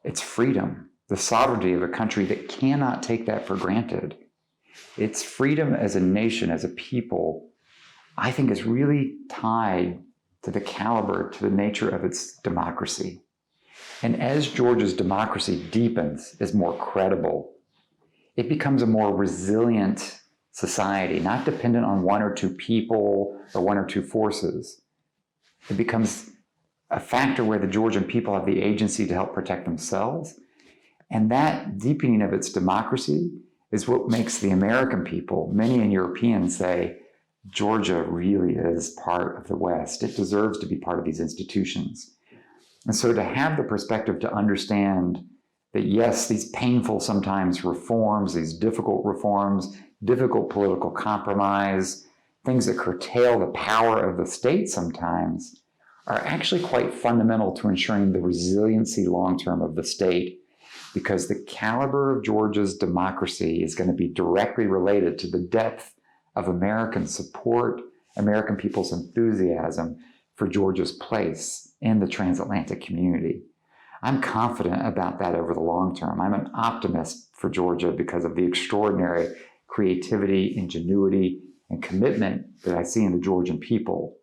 its freedom, the sovereignty of a country that cannot take that for granted. Its freedom as a nation, as a people, I think is really tied to the caliber, to the nature of its democracy. And as Georgia's democracy deepens, is more credible, it becomes a more resilient society, not dependent on one or two people or one or two forces. It becomes a factor where the Georgian people have the agency to help protect themselves. And that deepening of its democracy is what makes the American people, many in Europeans, say, Georgia really is part of the West. It deserves to be part of these institutions. And so to have the perspective to understand that, yes, these painful sometimes reforms, these difficult reforms, difficult political compromise, things that curtail the power of the state sometimes, are actually quite fundamental to ensuring the resiliency long-term of the state, because the caliber of Georgia's democracy is going to be directly related to the depth of American support, American people's enthusiasm for Georgia's place in the transatlantic community. I'm confident about that over the long term. I'm an optimist for Georgia because of the extraordinary creativity, ingenuity, and commitment that I see in the Georgian people.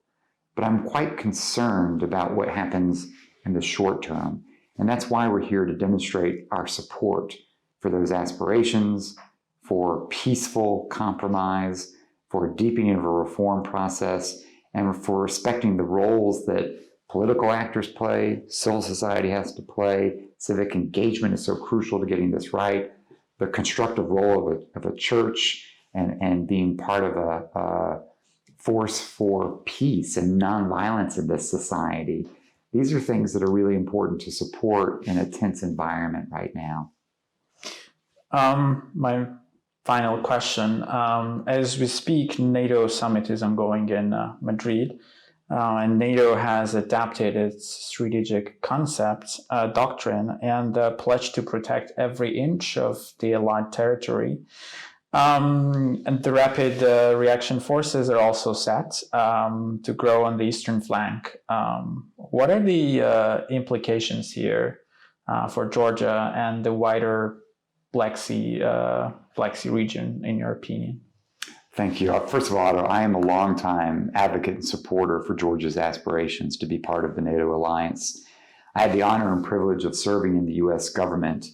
But I'm quite concerned about what happens in the short term. And that's why we're here to demonstrate our support for those aspirations, for peaceful compromise, for a deepening of a reform process, and for respecting the roles that political actors play, civil society has to play, civic engagement is so crucial to getting this right, the constructive role of a church and being part of a force for peace and nonviolence in this society. These are things that are really important to support in a tense environment right now. My final question. As we speak, NATO summit is ongoing in Madrid, and NATO has adapted its strategic concept, doctrine, and pledged to protect every inch of the allied territory. And the rapid reaction forces are also set to grow on the eastern flank. What are the implications here for Georgia and the wider Black Sea region, in your opinion? Thank you. First of all, I am a longtime advocate and supporter for Georgia's aspirations to be part of the NATO alliance. I had the honor and privilege of serving in the U.S. government,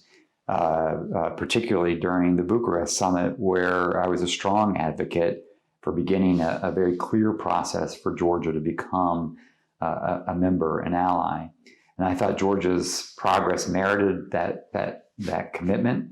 particularly during the Bucharest summit, where I was a strong advocate for beginning a very clear process for Georgia to become a member, an ally. And I thought Georgia's progress merited that commitment.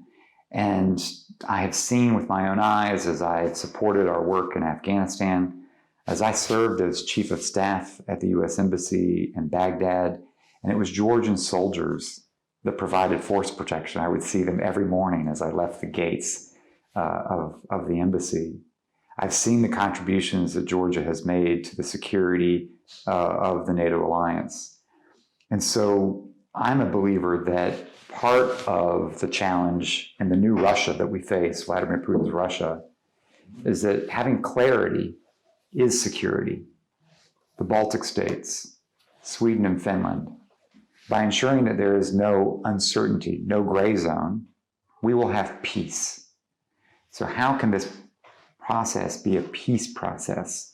And I have seen with my own eyes, as I have supported our work in Afghanistan, as I served as chief of staff at the U.S. Embassy in Baghdad, and it was Georgian soldiers that provided force protection. I would see them every morning as I left the gates of the embassy. I've seen the contributions that Georgia has made to the security of the NATO alliance. And so I'm a believer that part of the challenge in the new Russia that we face, Vladimir Putin's Russia, is that having clarity is security. The Baltic states, Sweden and Finland, by ensuring that there is no uncertainty, no gray zone, we will have peace. So how can this process be a peace process?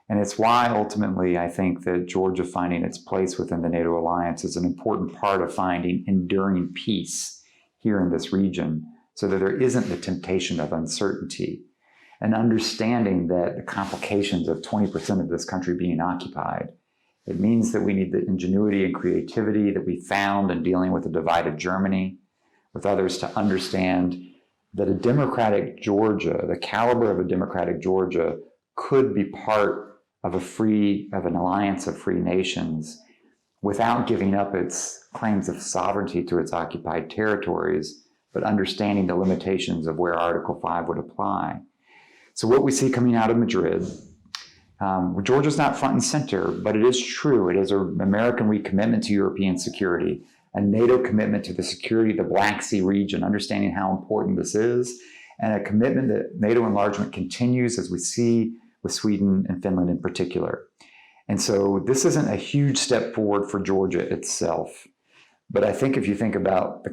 And it's why ultimately I think that Georgia finding its place within the NATO alliance is an important part of finding enduring peace here in this region, so that there isn't the temptation of uncertainty, and understanding that the complications of 20% of this country being occupied, it means that we need the ingenuity and creativity that we found in dealing with a divided Germany, with others, to understand that a democratic Georgia, the caliber of a democratic Georgia, could be part of an alliance of free nations without giving up its claims of sovereignty to its occupied territories, but understanding the limitations of where Article 5 would apply. So what we see coming out of Madrid, Georgia's not front and center, but it is true. It is an American recommitment to European security, a NATO commitment to the security of the Black Sea region, understanding how important this is, and a commitment that NATO enlargement continues, as we see with Sweden and Finland in particular. And so this isn't a huge step forward for Georgia itself. But I think if you think about the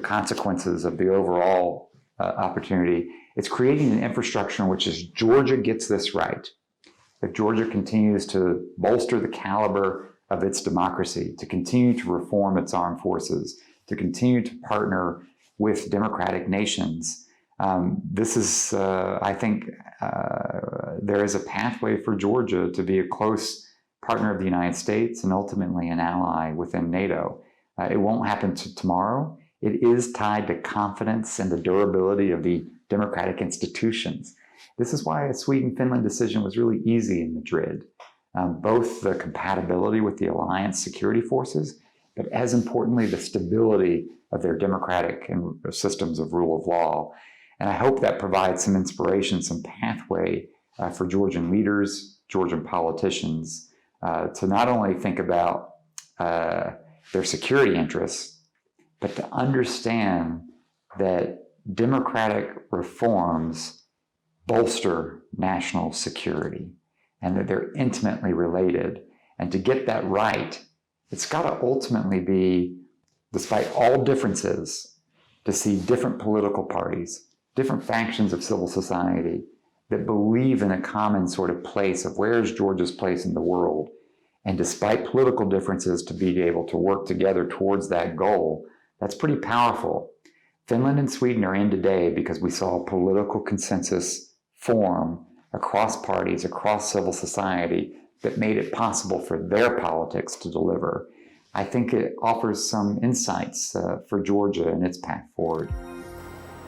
consequences of the overall opportunity. It's creating an infrastructure in which, as Georgia gets this right, if Georgia continues to bolster the caliber of its democracy, to continue to reform its armed forces, to continue to partner with democratic nations, this is, I think, there is a pathway for Georgia to be a close partner of the United States and ultimately an ally within NATO. It won't happen tomorrow. It is tied to confidence and the durability of the democratic institutions. This is why a Sweden-Finland decision was really easy in Madrid. Both the compatibility with the alliance security forces, but as importantly, the stability of their democratic and systems of rule of law. And I hope that provides some inspiration, some pathway for Georgian leaders, Georgian politicians, to not only think about their security interests, but to understand that democratic reforms bolster national security and that they're intimately related. And to get that right, it's got to ultimately be, despite all differences, to see different political parties, different factions of civil society that believe in a common sort of place of where is Georgia's place in the world. And despite political differences, to be able to work together towards that goal, that's pretty powerful. Finland and Sweden are in today because we saw a political consensus form across parties, across civil society, that made it possible for their politics to deliver. I think it offers some insights for Georgia and its path forward.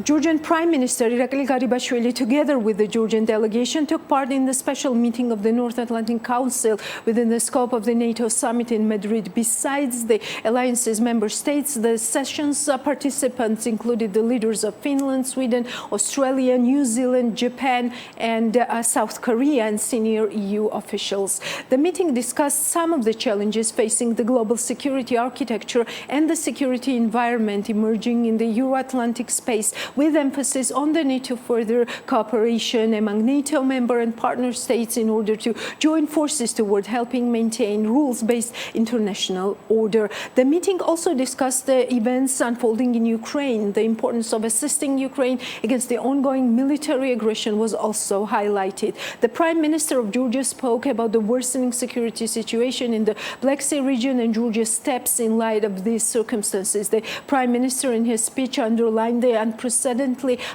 Georgian Prime Minister Irakli Garibashvili, together with the Georgian delegation, took part in the special meeting of the North Atlantic Council within the scope of the NATO summit in Madrid. Besides the alliance's member states, the session's participants included the leaders of Finland, Sweden, Australia, New Zealand, Japan, and South Korea, and senior EU officials. The meeting discussed some of the challenges facing the global security architecture and the security environment emerging in the Euro-Atlantic space, with emphasis on the need to further cooperation among NATO member and partner states in order to join forces toward helping maintain rules-based international order. The meeting also discussed the events unfolding in Ukraine. The importance of assisting Ukraine against the ongoing military aggression was also highlighted. The Prime Minister of Georgia spoke about the worsening security situation in the Black Sea region and Georgia's steps in light of these circumstances. The Prime Minister in his speech underlined the unprecedentedly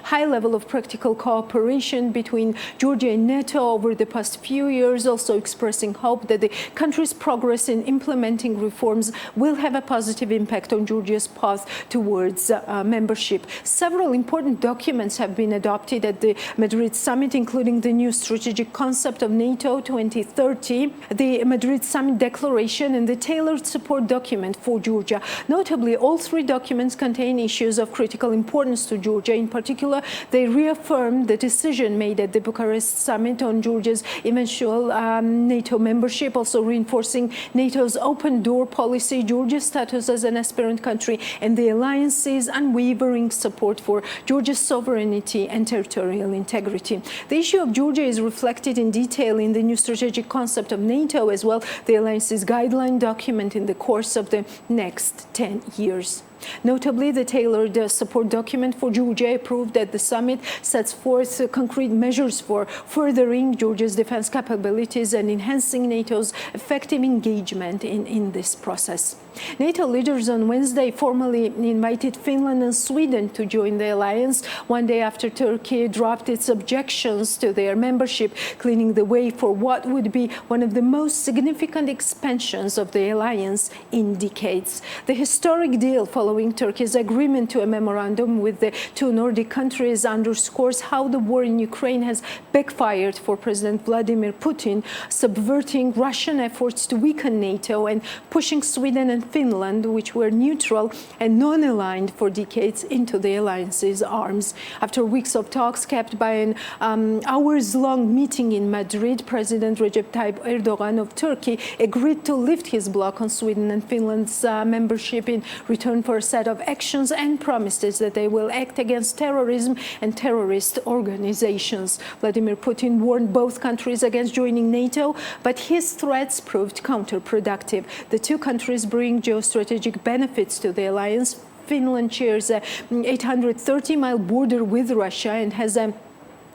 high level of practical cooperation between Georgia and NATO over the past few years, also expressing hope that the country's progress in implementing reforms will have a positive impact on Georgia's path towards membership. Several important documents have been adopted at the Madrid summit, including the new strategic concept of NATO 2030, the Madrid summit declaration, and the tailored support document for Georgia. Notably, all three documents contain issues of critical importance to Georgia. In particular, they reaffirmed the decision made at the Bucharest summit on Georgia's eventual NATO membership, also reinforcing NATO's open door policy, Georgia's status as an aspirant country, and the alliance's unwavering support for Georgia's sovereignty and territorial integrity. The issue of Georgia is reflected in detail in the new strategic concept of NATO as well, the alliance's guideline document in the course of the next 10 years. Notably, the tailored support document for Georgia approved at the summit sets forth concrete measures for furthering Georgia's defense capabilities and enhancing NATO's effective engagement in this process. NATO leaders on Wednesday formally invited Finland and Sweden to join the alliance, one day after Turkey dropped its objections to their membership, clearing the way for what would be one of the most significant expansions of the alliance in decades. The historic deal following Turkey's agreement to a memorandum with the two Nordic countries underscores how the war in Ukraine has backfired for President Vladimir Putin, subverting Russian efforts to weaken NATO and pushing Sweden and Finland, which were neutral and non-aligned for decades, into the alliance's arms. After weeks of talks kept by an hours-long meeting in Madrid, President Recep Tayyip Erdogan of Turkey agreed to lift his block on Sweden and Finland's membership in return for a set of actions and promises that they will act against terrorism and terrorist organizations. Vladimir Putin warned both countries against joining NATO, but his threats proved counterproductive. The two countries bring geostrategic benefits to the alliance. Finland shares a 830-mile border with Russia and has a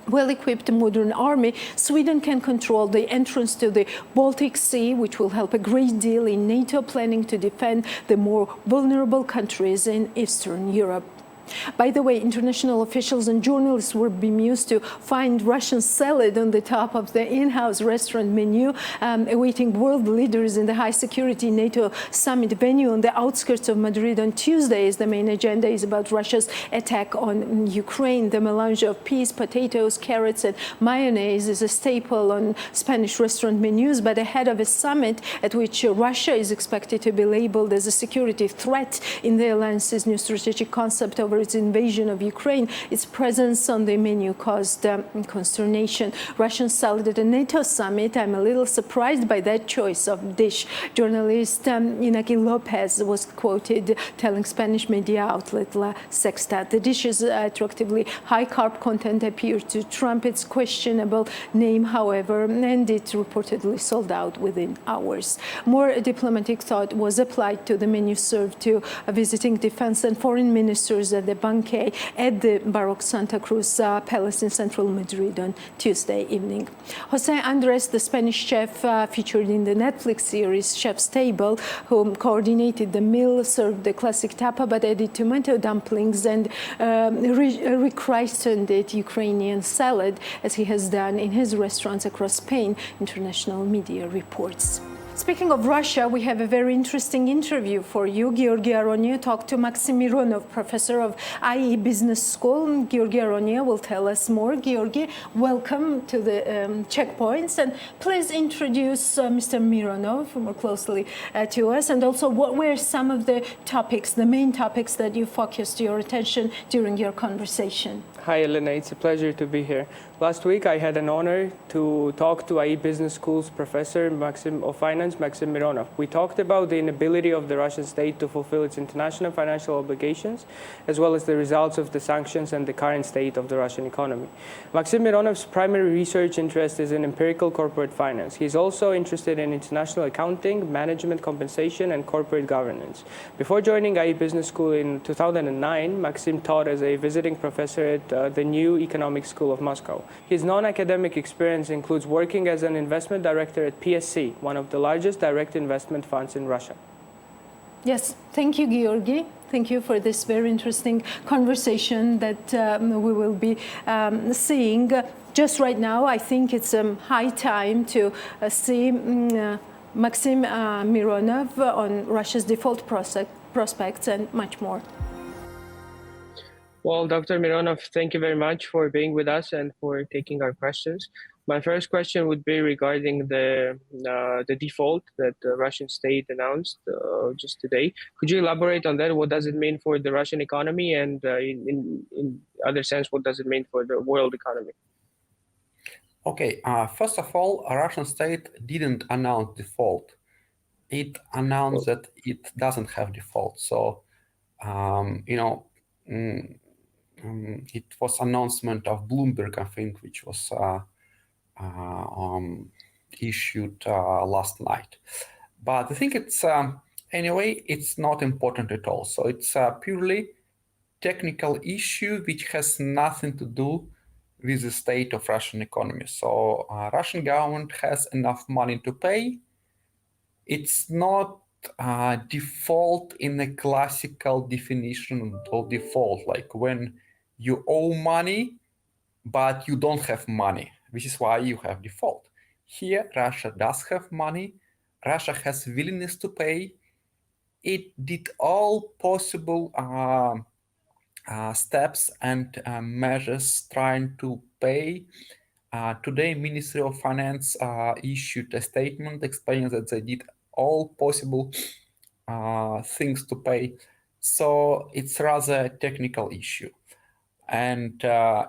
well-equipped modern army. Sweden can control the entrance to the Baltic Sea, which will help a great deal in NATO planning to defend the more vulnerable countries in Eastern Europe. By the way, international officials and journalists were bemused to find Russian salad on the top of the in-house restaurant menu, awaiting world leaders in the high-security NATO summit venue on the outskirts of Madrid on Tuesday. As the main agenda is about Russia's attack on Ukraine. The melange of peas, potatoes, carrots, and mayonnaise is a staple on Spanish restaurant menus, but ahead of a summit at which Russia is expected to be labeled as a security threat in the alliance's new strategic concept over its invasion of Ukraine, its presence on the menu caused consternation. Russian salad at a NATO summit. I'm a little surprised by that choice of dish. Journalist Inaki Lopez was quoted telling Spanish media outlet La Sexta. The dish's attractively high carb content appeared to trump its questionable name, however, and it reportedly sold out within hours. More diplomatic thought was applied to the menu served to visiting defense and foreign ministers at the banquet at the Baroque Santa Cruz Palace in central Madrid on Tuesday evening. Jose Andres, the Spanish chef featured in the Netflix series Chef's Table, who coordinated the meal, served the classic tapa but added tomato dumplings and rechristened it Ukrainian salad, as he has done in his restaurants across Spain, international media reports. Speaking of Russia, we have a very interesting interview for you. Georgy Aronia talked to Maxim Mironov, professor of IE Business School. Georgy Aronia will tell us more. Georgy, welcome to the Checkpoints. And please introduce Mr. Mironov more closely to us. And also, what were some of the topics, the main topics that you focused your attention during your conversation? Hi, Elena. It's a pleasure to be here. Last week, I had an honor to talk to IE Business School's professor of finance, Maxim Mironov. We talked about the inability of the Russian state to fulfill its international financial obligations, as well as the results of the sanctions and the current state of the Russian economy. Maxim Mironov's primary research interest is in empirical corporate finance. He's also interested in international accounting, management compensation, and corporate governance. Before joining IE Business School in 2009, Maxim taught as a visiting professor at the New Economic School of Moscow. His non-academic experience includes working as an investment director at PSC, one of the largest direct investment funds in Russia. Yes, thank you, Georgy. Thank you for this very interesting conversation that we will be seeing. Just right now, I think it's high time to see Maxim Mironov on Russia's default prospects and much more. Well, Dr. Mironov, thank you very much for being with us and for taking our questions. My first question would be regarding the default that the Russian state announced just today. Could you elaborate on that? What does it mean for the Russian economy, and in other sense, what does it mean for the world economy? Okay, first of all, a Russian state didn't announce default. It announced that it doesn't have default. So, it was announcement of Bloomberg, I think, which was issued last night. But I think it's anyway, it's not important at all. So it's a purely technical issue which has nothing to do with the state of Russian economy. So Russian government has enough money to pay. It's not default in the classical definition of default, like when you owe money, but you don't have money, which is why you have default. Here, Russia does have money. Russia has willingness to pay. It did all possible steps and measures trying to pay. Today, Ministry of Finance issued a statement explaining that they did all possible things to pay. So it's rather a technical issue. And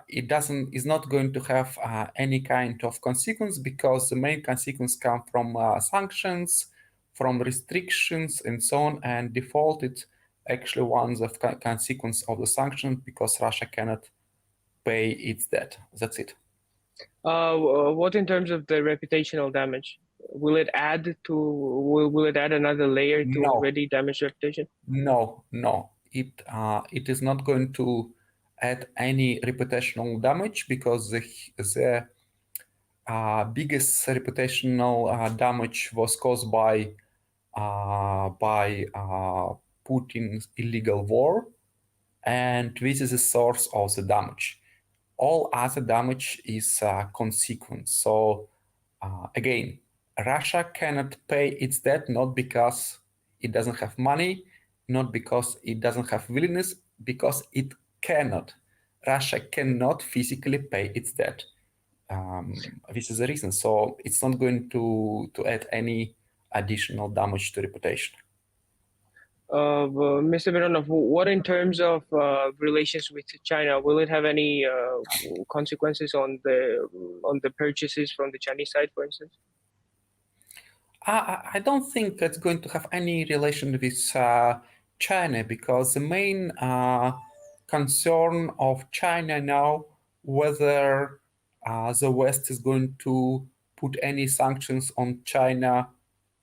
it is not going to have any kind of consequence, because the main consequence come from sanctions, from restrictions, and so on. And default, it's actually one of the consequence of the sanctions, because Russia cannot pay its debt. That's it. What in terms of the reputational damage? Will it add another layer to already damaged reputation? No. it is not going to add any reputational damage, because the biggest reputational damage was caused by Putin's illegal war, and this is the source of the damage. All other damage is consequence. So again, Russia cannot pay its debt, not because it doesn't have money, not because it doesn't have willingness, because it cannot. Russia cannot physically pay its debt. This is the reason. So it's not going to add any additional damage to reputation. Mr. Mironov, what in terms of relations with China? Will it have any consequences on the purchases from the Chinese side, for instance? I don't think it's going to have any relation with China, because the main concern of China now, whether the West is going to put any sanctions on China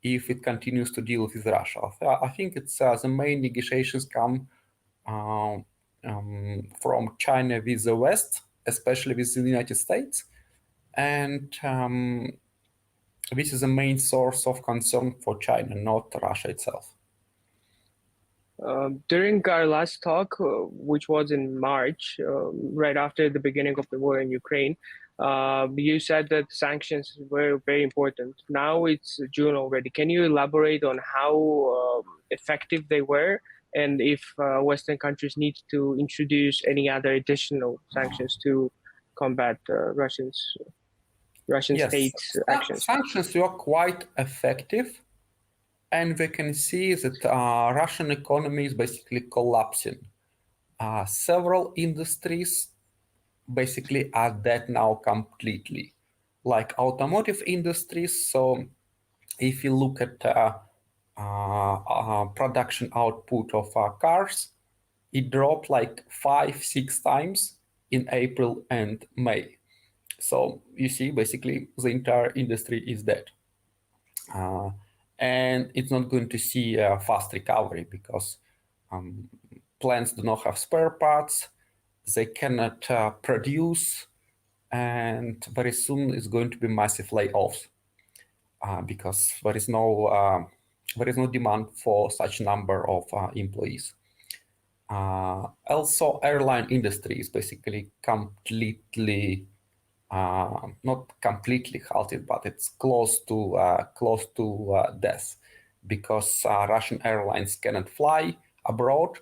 if it continues to deal with Russia. I think it's the main negotiations come from China with the West, especially with the United States, and this is the main source of concern for China, not Russia itself. During our last talk, which was in March, right after the beginning of the war in Ukraine, you said that sanctions were very important. Now it's June already. Can you elaborate on how effective they were, and if Western countries need to introduce any other additional sanctions to combat Russian state actions? Sanctions were quite effective, and we can see that Russian economy is basically collapsing. Several industries basically are dead now completely, like automotive industries. So if you look at production output of cars, it dropped like 5-6 times in April and May. So you see, basically the entire industry is dead. And it's not going to see a fast recovery, because plants do not have spare parts, they cannot produce, and very soon it's going to be massive layoffs, because there is no demand for such number of employees. Also, airline industry is basically completely, not completely halted, but it's close to death, because Russian airlines cannot fly abroad.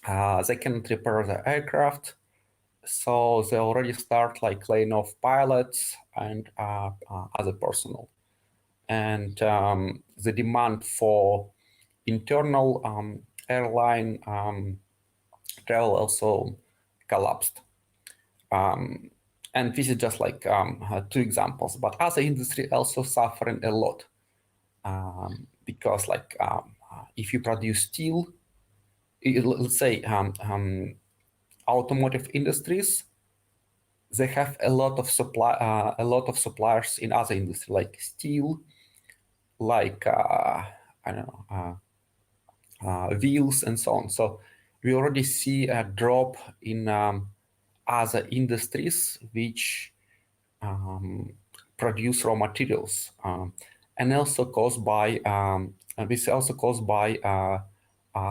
They cannot repair the aircraft, so they already start like laying off pilots and other personnel. And the demand for internal airline travel also collapsed. And this is just like 2 examples, but other industry also suffering a lot, because like if you produce steel, let's say automotive industries, they have a lot of suppliers in other industries like steel, like I don't know, wheels and so on. So we already see a drop in other industries which produce raw materials, and also caused by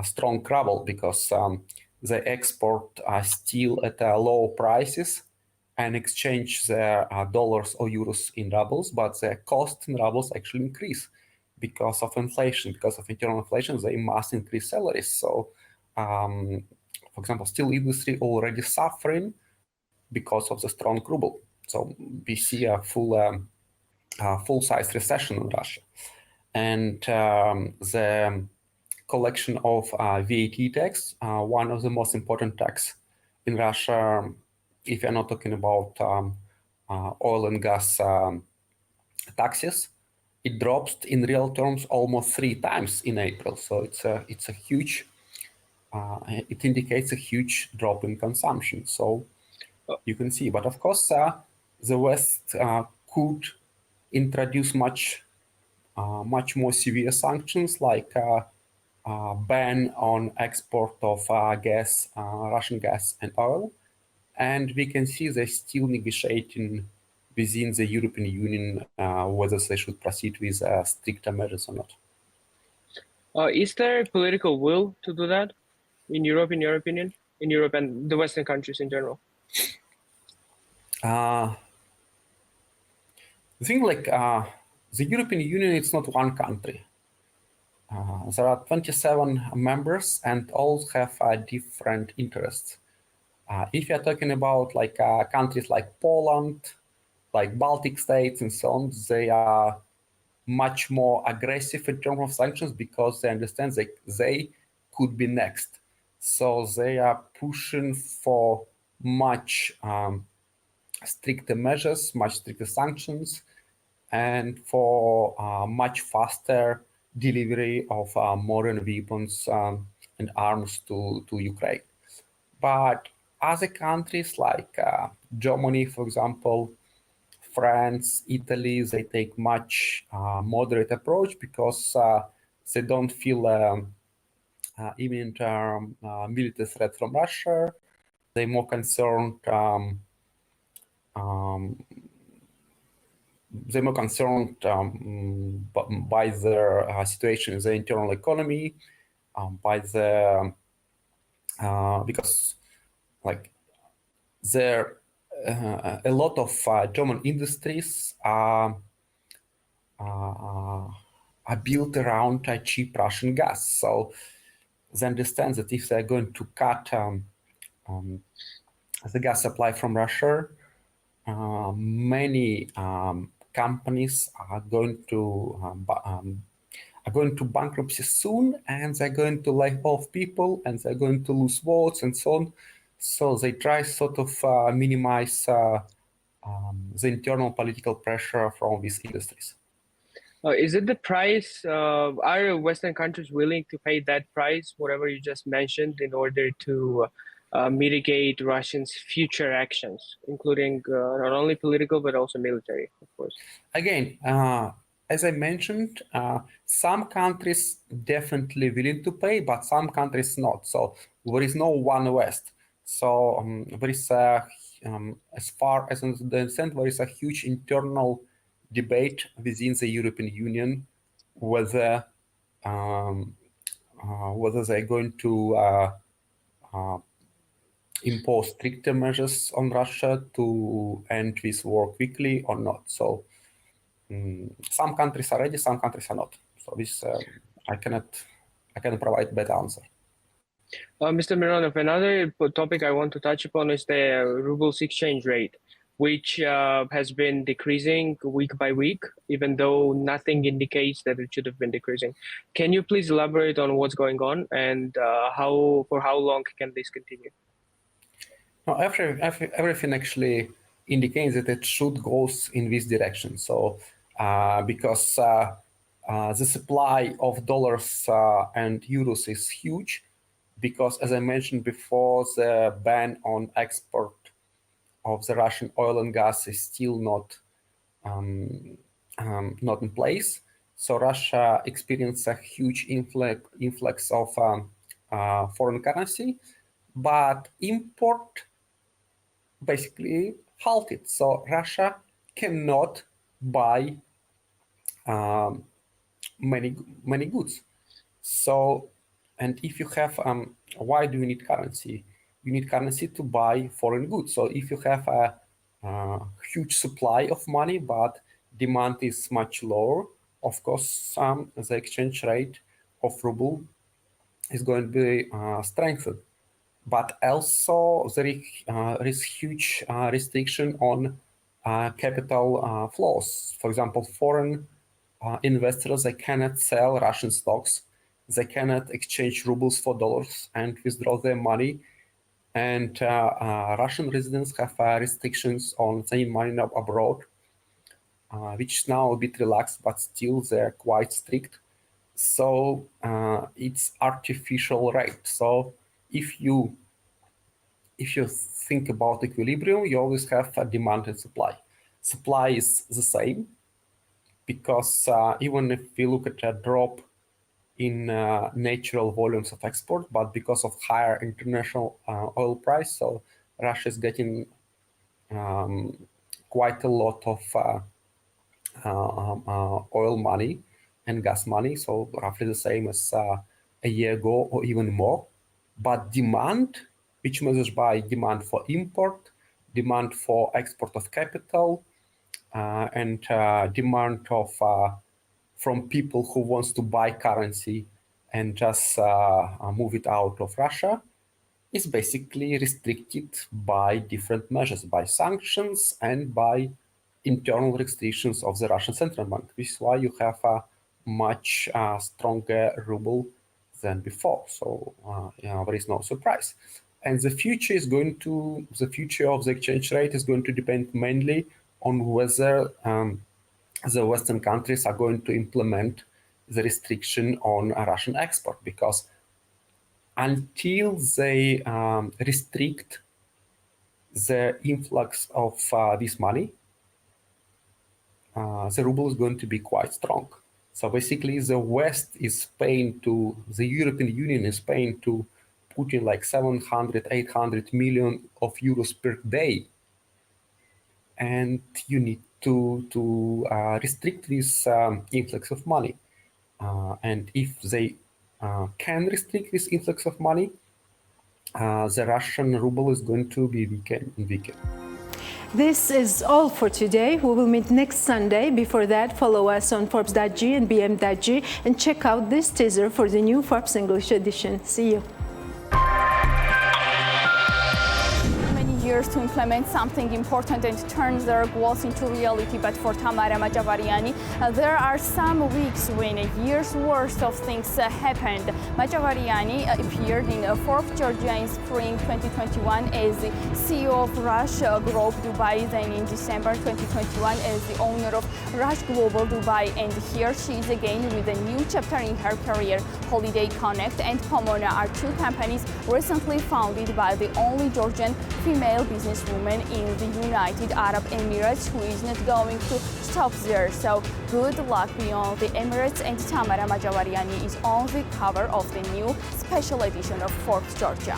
strong ruble, because they export steel at low prices and exchange their dollars or euros in rubles, but their cost in rubles actually increase because of inflation, because of internal inflation. They must increase salaries. So, for example, steel industry already suffering because of the strong ruble. So we see a full-size recession in Russia, and the collection of VAT tax, one of the most important tax in Russia, if you're not talking about oil and gas taxes, it drops in real terms almost 3 times in April. So it's a huge, it indicates a huge drop in consumption. So you can see, but of course the West could introduce much more severe sanctions, like ban on export of gas, Russian gas and oil. And we can see they're still negotiating within the European Union whether they should proceed with stricter measures or not. Is there political will to do that in Europe, in your opinion, in Europe and the Western countries in general? I think like the European Union, it's not one country. There are 27 members and all have different interests. If you're talking about like countries like Poland, like Baltic states and so on, they are much more aggressive in terms of sanctions because they understand that they could be next. So they are pushing for much stricter measures, much stricter sanctions, and for much faster delivery of modern weapons and arms to Ukraine. But other countries like Germany, for example, France, Italy, they take much moderate approach because they don't feel imminent military threat from Russia. They're more concerned. They're more concerned by their situation in the internal economy, by the because like there a lot of German industries are built around cheap Russian gas. So they understand that if they're going to cut the gas supply from Russia, many companies are going to bankruptcy soon, and they're going to lay off people, and they're going to lose votes and so on. So they try sort of minimize the internal political pressure from these industries. Is it the price? Are Western countries willing to pay that price, whatever you just mentioned, in order to mitigate Russians' future actions, including not only political but also military, of course? Again, as I mentioned, some countries definitely willing to pay, but some countries not. So there is no one West. So there is as far as I understand, there is a huge internal debate within the European Union whether they're going to impose stricter measures on Russia to end this war quickly or not. So some countries are ready, some countries are not. So this I cannot provide better answer. Mr. Mironov, another topic I want to touch upon is the ruble's exchange rate, which has been decreasing week by week, even though nothing indicates that it should have been decreasing. Can you please elaborate on what's going on and for how long can this continue? No, everything actually indicates that it should go in this direction. So because the supply of dollars and euros is huge, because as I mentioned before, the ban on export of the Russian oil and gas is still not in place. So Russia experienced a huge influx of foreign currency, but import basically halted. So Russia cannot buy many goods. So, and if you have, why do you need currency? You need currency to buy foreign goods. So if you have a huge supply of money, but demand is much lower, of course, the exchange rate of ruble is going to be strengthened. But also there is huge restriction on capital flows. For example, foreign investors, they cannot sell Russian stocks. They cannot exchange rubles for dollars and withdraw their money. And Russian residents have restrictions on sending money abroad, which now a bit relaxed, but still they're quite strict. So it's artificial rate. So if you think about equilibrium, you always have a demand and supply. Supply is the same because even if we look at a drop in natural volumes of export, but because of higher international oil price, so Russia is getting quite a lot of oil money and gas money, so roughly the same as a year ago or even more. But demand, which measures by demand for import, demand for export of capital, and demand of from people who wants to buy currency and just move it out of Russia, is basically restricted by different measures, by sanctions and by internal restrictions of the Russian central bank. This is why you have a much stronger ruble than before. So there is no surprise. And the future of the exchange rate is going to depend mainly on whether the Western countries are going to implement the restriction on Russian export, because until they restrict the influx of this money, the ruble is going to be quite strong. So basically, the West is paying to, the European Union is paying to Putin like 700, 800 million of euros per day. And you need to restrict this influx of money. And if they can restrict this influx of money, the Russian ruble is going to be weaker and weaker. This is all for today. We will meet next Sunday. Before that, follow us on Forbes.g and BM.g and check out this teaser for the new Forbes English edition. See you. To implement something important and turn their goals into reality. But for Tamara Majavariani, there are some weeks when a year's worth of things happened. Majavariani appeared in Forbes Georgia in spring 2021 as the CEO of Rush Group Dubai, then in December 2021 as the owner of Rush Global Dubai, and here she is again with a new chapter in her career. Holiday Connect and Pomona are two companies recently founded by the only Georgian female businesswoman in the United Arab Emirates, who is not going to stop there. So good luck beyond the Emirates, and Tamara Majavariani is on the cover of the new special edition of Forbes Georgia.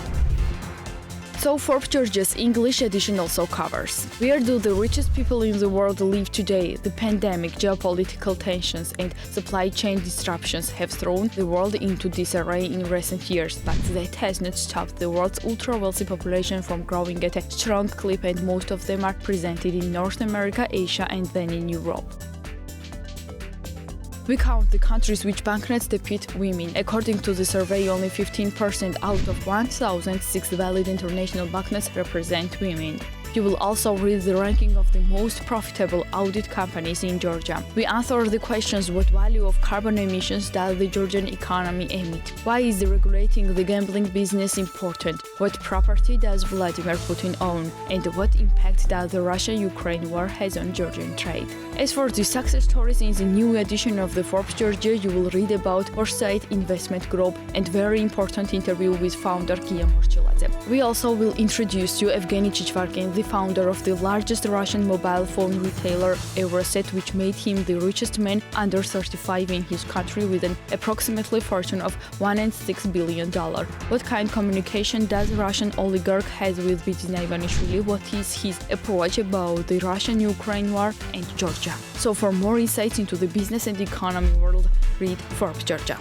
So Forbes Georgia's English edition also covers: where do the richest people in the world live today? The pandemic, geopolitical tensions and supply chain disruptions have thrown the world into disarray in recent years, but that has not stopped the world's ultra-wealthy population from growing at a strong clip, and most of them are presented in North America, Asia and then in Europe. We count the countries which banknotes depict women. According to the survey, only 15% out of 1,006 valid international banknotes represent women. You will also read the ranking of the most profitable audit companies in Georgia. We answer the questions: what value of carbon emissions does the Georgian economy emit? Why is regulating the gambling business important? What property does Vladimir Putin own? And what impact does the Russia-Ukraine war has on Georgian trade? As for the success stories in the new edition of the Forbes Georgia, you will read about Foresight Investment Group and very important interview with founder Kia Morchiladze. We also will introduce you Evgeny Chichvarkin, the founder of the largest Russian mobile phone retailer Euroset, which made him the richest man under 35 in his country with an approximately fortune of $1.6 billion. What kind of communication does Russian oligarch has with Bidzina Ivanishvili? What is his approach about the Russian-Ukraine war and Georgia? So for more insights into the business and economy world, read Forbes Georgia.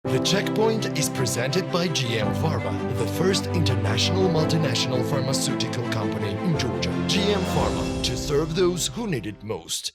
The Checkpoint is presented by GM Pharma, the first international multinational pharmaceutical company in Georgia. GM Pharma, to serve those who need it most.